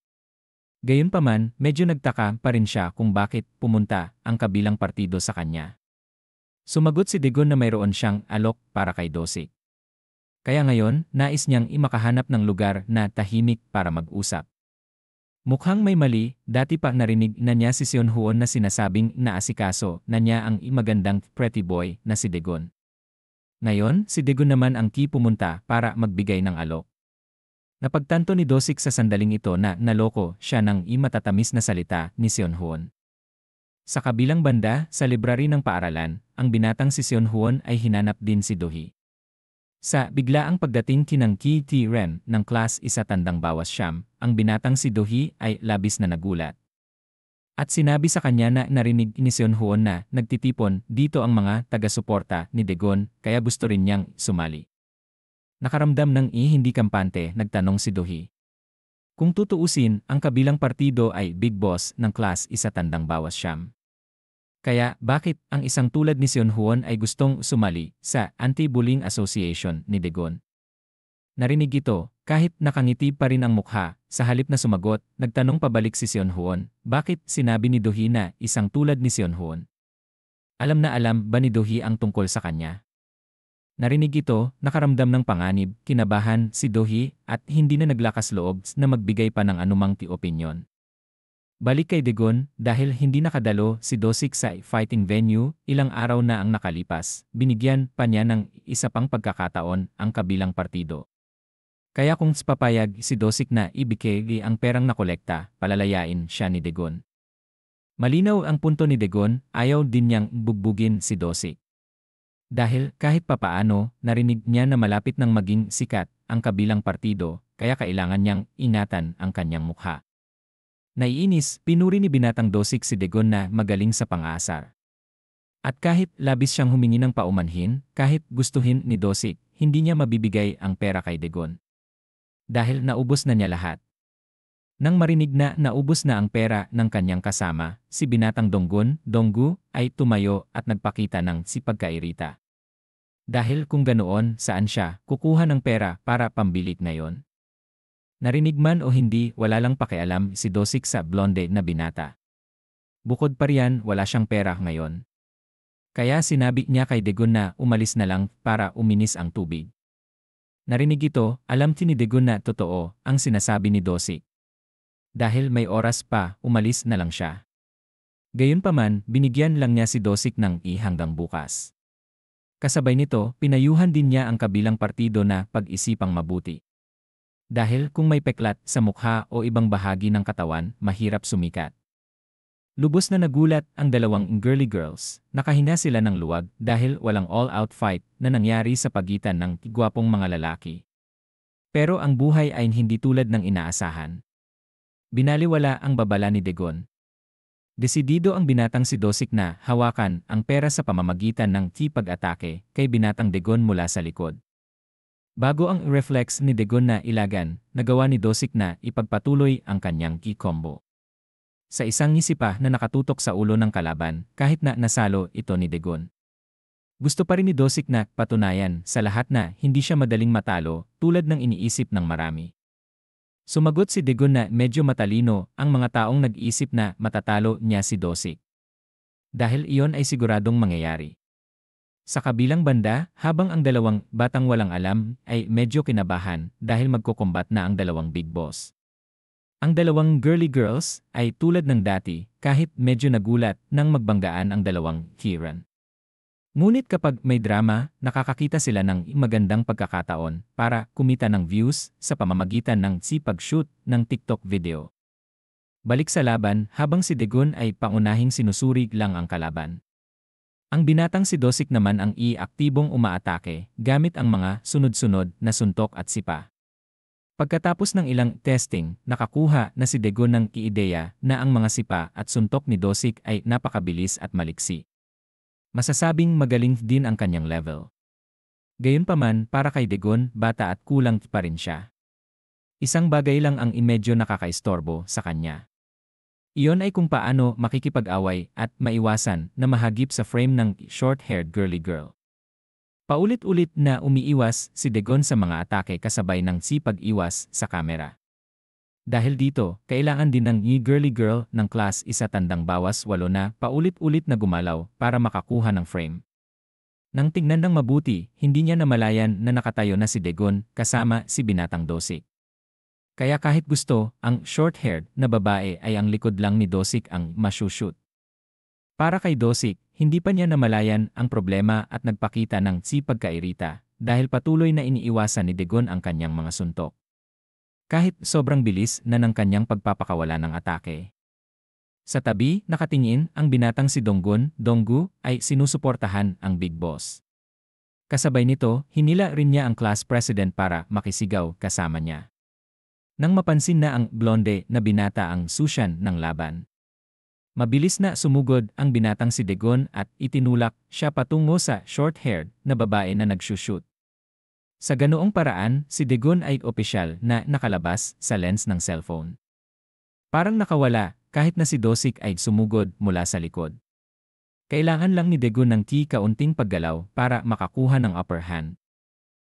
Gayunpaman, medyo nagtaka pa rin siya kung bakit pumunta ang kabilang partido sa kanya. Sumagot si Dagon na mayroon siyang alok para kay Dosik. Kaya ngayon, nais niyang makahanap ng lugar na tahimik para mag-usap. Mukhang may mali, dati pa narinig na niya si Seonhwon na sinasabing naasikaso na niya ang magandang pretty boy na si Dagon. Ngayon, si Dagon naman ang pumunta para magbigay ng alok. Napagtanto ni Dosik sa sandaling ito na naloko siya ng matatamis na salita ni Seonhwon. Sa kabilang banda, sa library ng paaralan, ang binatang si Seonhwon ay hinanap din si Dohee. Sa biglaang pagdating kinang Ki T-Ren ng class 1-9, ang binatang si Dohee ay labis na nagulat. At sinabi sa kanya na narinig ni Seonhwon na nagtitipon dito ang mga taga-suporta ni Dagon kaya gusto rin niyang sumali. Nakaramdam ng hindi kampante, nagtanong si Dohee. Kung tutuusin, ang kabilang partido ay big boss ng class 1-9. Kaya bakit ang isang tulad ni Seonhwon ay gustong sumali sa Anti-Bullying Association ni Dagon? Narinig ito, kahit nakangiti pa rin ang mukha, sa halip na sumagot, nagtanong pabalik si Seonhwon, bakit sinabi ni Dohee na isang tulad ni Seonhwon? Alam na alam ba ni Dohee ang tungkol sa kanya? Narinig ito, nakaramdam ng panganib, kinabahan si Dohee at hindi na naglakas loob na magbigay pa ng anumang opinyon. Balik kay Dagon, dahil hindi nakadalo si Dosik sa fighting venue, ilang araw na ang nakalipas, binigyan pa niya ng isa pang pagkakataon ang kabilang partido. Kaya kung papayag si Dosik na ibigay ang perang nakolekta, palalayain siya ni Dagon. Malinaw ang punto ni Dagon, ayaw din niyang bugbugin si Dosik. Dahil kahit papaano, narinig niya na malapit nang maging sikat ang kabilang partido, kaya kailangan niyang ingatan ang kanyang mukha. Naiinis, pinuri ni binatang Dosik si Dagon na magaling sa pang-aasar. At kahit labis siyang humingi ng paumanhin, kahit gustuhin ni Dosik, hindi niya mabibigay ang pera kay Dagon. Dahil naubos na niya lahat. Nang marinig na naubos na ang pera ng kanyang kasama, si binatang Donggu, ay tumayo at nagpakita ng pagkairita. Dahil kung ganoon, saan siya kukuha ng pera para pambilik ngayon? Narinig man o hindi, wala lang pakialam si Dosik sa blonde na binata. Bukod pa riyan, wala siyang pera ngayon. Kaya sinabi niya kay Dagon na umalis na lang para uminis ang tubig. Narinig ito, alam ni Dagon na totoo ang sinasabi ni Dosik. Dahil may oras pa, umalis na lang siya. Gayunpaman, binigyan lang niya si Dosik ng hanggang bukas. Kasabay nito, pinayuhan din niya ang kabilang partido na pag-isipang mabuti. Dahil kung may peklat sa mukha o ibang bahagi ng katawan, mahirap sumikat. Lubos na nagulat ang dalawang girly girls, nakahina sila ng luwag dahil walang all-out fight na nangyari sa pagitan ng gwapong mga lalaki. Pero ang buhay ay hindi tulad ng inaasahan. Binaliwala ang babala ni Dagon. Desidido ang binatang si Dosik na hawakan ang pera sa pamamagitan ng pag-atake kay binatang Dagon mula sa likod. Bago ang reflex ni Dagon na ilagan, nagawa ni Dosik na ipagpatuloy ang kanyang key combo. Sa isang ngisi pa na nakatutok sa ulo ng kalaban kahit na nasalo ito ni Dagon. Gusto pa rin ni Dosik na patunayan sa lahat na hindi siya madaling matalo tulad ng iniisip ng marami. Sumagot si Dagon na medyo matalino ang mga taong nag-iisip na matatalo niya si Dosik. Dahil iyon ay siguradong mangyayari. Sa kabilang banda, habang ang dalawang batang walang alam ay medyo kinabahan dahil magkukumbat na ang dalawang big boss. Ang dalawang girly girls ay tulad ng dati kahit medyo nagulat nang magbanggaan ang dalawang Kiran. Ngunit kapag may drama, nakakakita sila ng magandang pagkakataon para kumita ng views sa pamamagitan ng sipag-shoot ng TikTok video. Balik sa laban habang si Dagon ay pangunahing sinusuri lang ang kalaban. Ang binatang si Dosik naman ang aktibong umaatake gamit ang mga sunod-sunod na suntok at sipa. Pagkatapos ng ilang testing, nakakuha na si Dagon ng ideya na ang mga sipa at suntok ni Dosik ay napakabilis at maliksi. Masasabing magaling din ang kanyang level. Gayunpaman para kay Dagon, bata at kulang pa rin siya. Isang bagay lang ang medyo nakakaistorbo sa kanya. Iyon ay kung paano makikipag-away at maiwasan na mahagip sa frame ng short-haired girly girl. Paulit-ulit na umiiwas si Dagon sa mga atake kasabay ng sipag-iwas sa kamera. Dahil dito, kailangan din ng girly girl ng class 1 bawas 8 na paulit-ulit na gumalaw para makakuha ng frame. Nang tingnan ng mabuti, hindi niya namalayan na nakatayo na si Dagon kasama si binatang Dosik. Kaya kahit gusto, ang short-haired na babae ay ang likod lang ni Dosik ang masushoot. Para kay Dosik, hindi pa niya namalayan ang problema at nagpakita ng sipagkairita dahil patuloy na iniiwasan ni Dagon ang kanyang mga suntok. Kahit sobrang bilis na ng kanyang pagpapakawala ng atake. Sa tabi, nakatingin ang binatang si Donggu ay sinusuportahan ang Big Boss. Kasabay nito, hinila rin niya ang class president para makisigaw kasama niya. Nang mapansin na ang blonde na binata ang susyan ng laban. Mabilis na sumugod ang binatang si Dagon at itinulak siya patungo sa short-haired na babae na nagsushoot. Sa ganoong paraan, si Dagon ay opisyal na nakalabas sa lens ng cellphone. Parang nakawala kahit na si Dosik ay sumugod mula sa likod. Kailangan lang ni Dagon ng kaunting paggalaw para makakuha ng upper hand.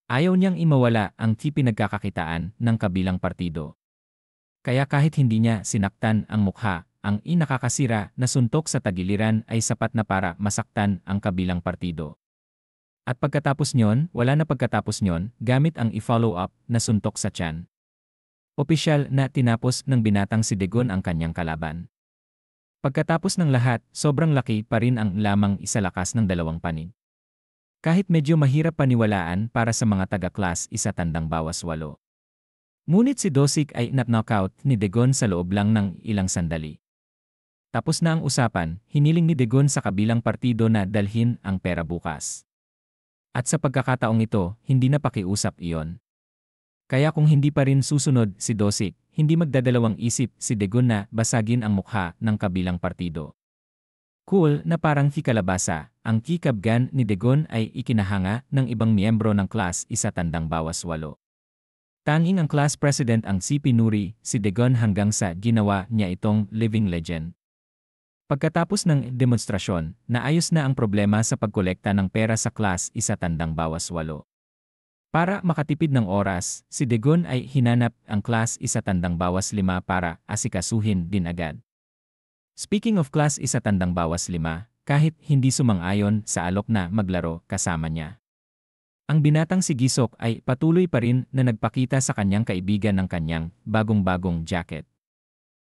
Ayaw niyang imawala ang pinagkakakitaan ng kabilang partido. Kaya kahit hindi niya sinaktan ang mukha, ang nakakasira na suntok sa tagiliran ay sapat na para masaktan ang kabilang partido. At pagkatapos nyon, gamit ang i-follow up na suntok sa tiyan. Opisyal na tinapos ng binatang si Dagon ang kanyang kalaban. Pagkatapos ng lahat, sobrang laki pa rin ang lamang isalakas ng dalawang panig. Kahit medyo mahirap paniwalaan para sa mga taga-class 1 bawas 8. Ngunit si Dosik ay knockout ni Dagon sa loob lang ng ilang sandali. Tapos na ang usapan, hiniling ni Dagon sa kabilang partido na dalhin ang pera bukas. At sa pagkakataong ito, hindi na pakiusap iyon. Kaya kung hindi pa rin susunod si Dosik, hindi magdadalawang isip si Dagon na basagin ang mukha ng kabilang partido. Cool na parang kalabasa, ang kikabgan ni Dagon ay ikinahanga ng ibang miyembro ng class 1 bawas 8. Tanging ang class president ang si Pinuri, si Dagon hanggang sa ginawa niya itong living legend. Pagkatapos ng demonstrasyon, naayos na ang problema sa pagkolekta ng pera sa class 1 bawas 8. Para makatipid ng oras, si Dagon ay hinanap ang class 1 bawas 5 para asikasuhin din agad. Speaking of class 1 bawas 5, kahit hindi sumang-ayon sa alok na maglaro kasama niya. Ang binatang si Gisok ay patuloy pa rin na nagpakita sa kanyang kaibigan ng kanyang bagong-bagong jacket.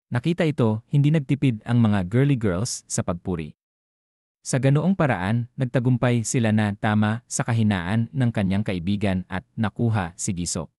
Nakita ito, hindi nagtipid ang mga girly girls sa pagpuri. Sa ganoong paraan, nagtagumpay sila na tama sa kahinaan ng kanyang kaibigan at nakuha si Gisok.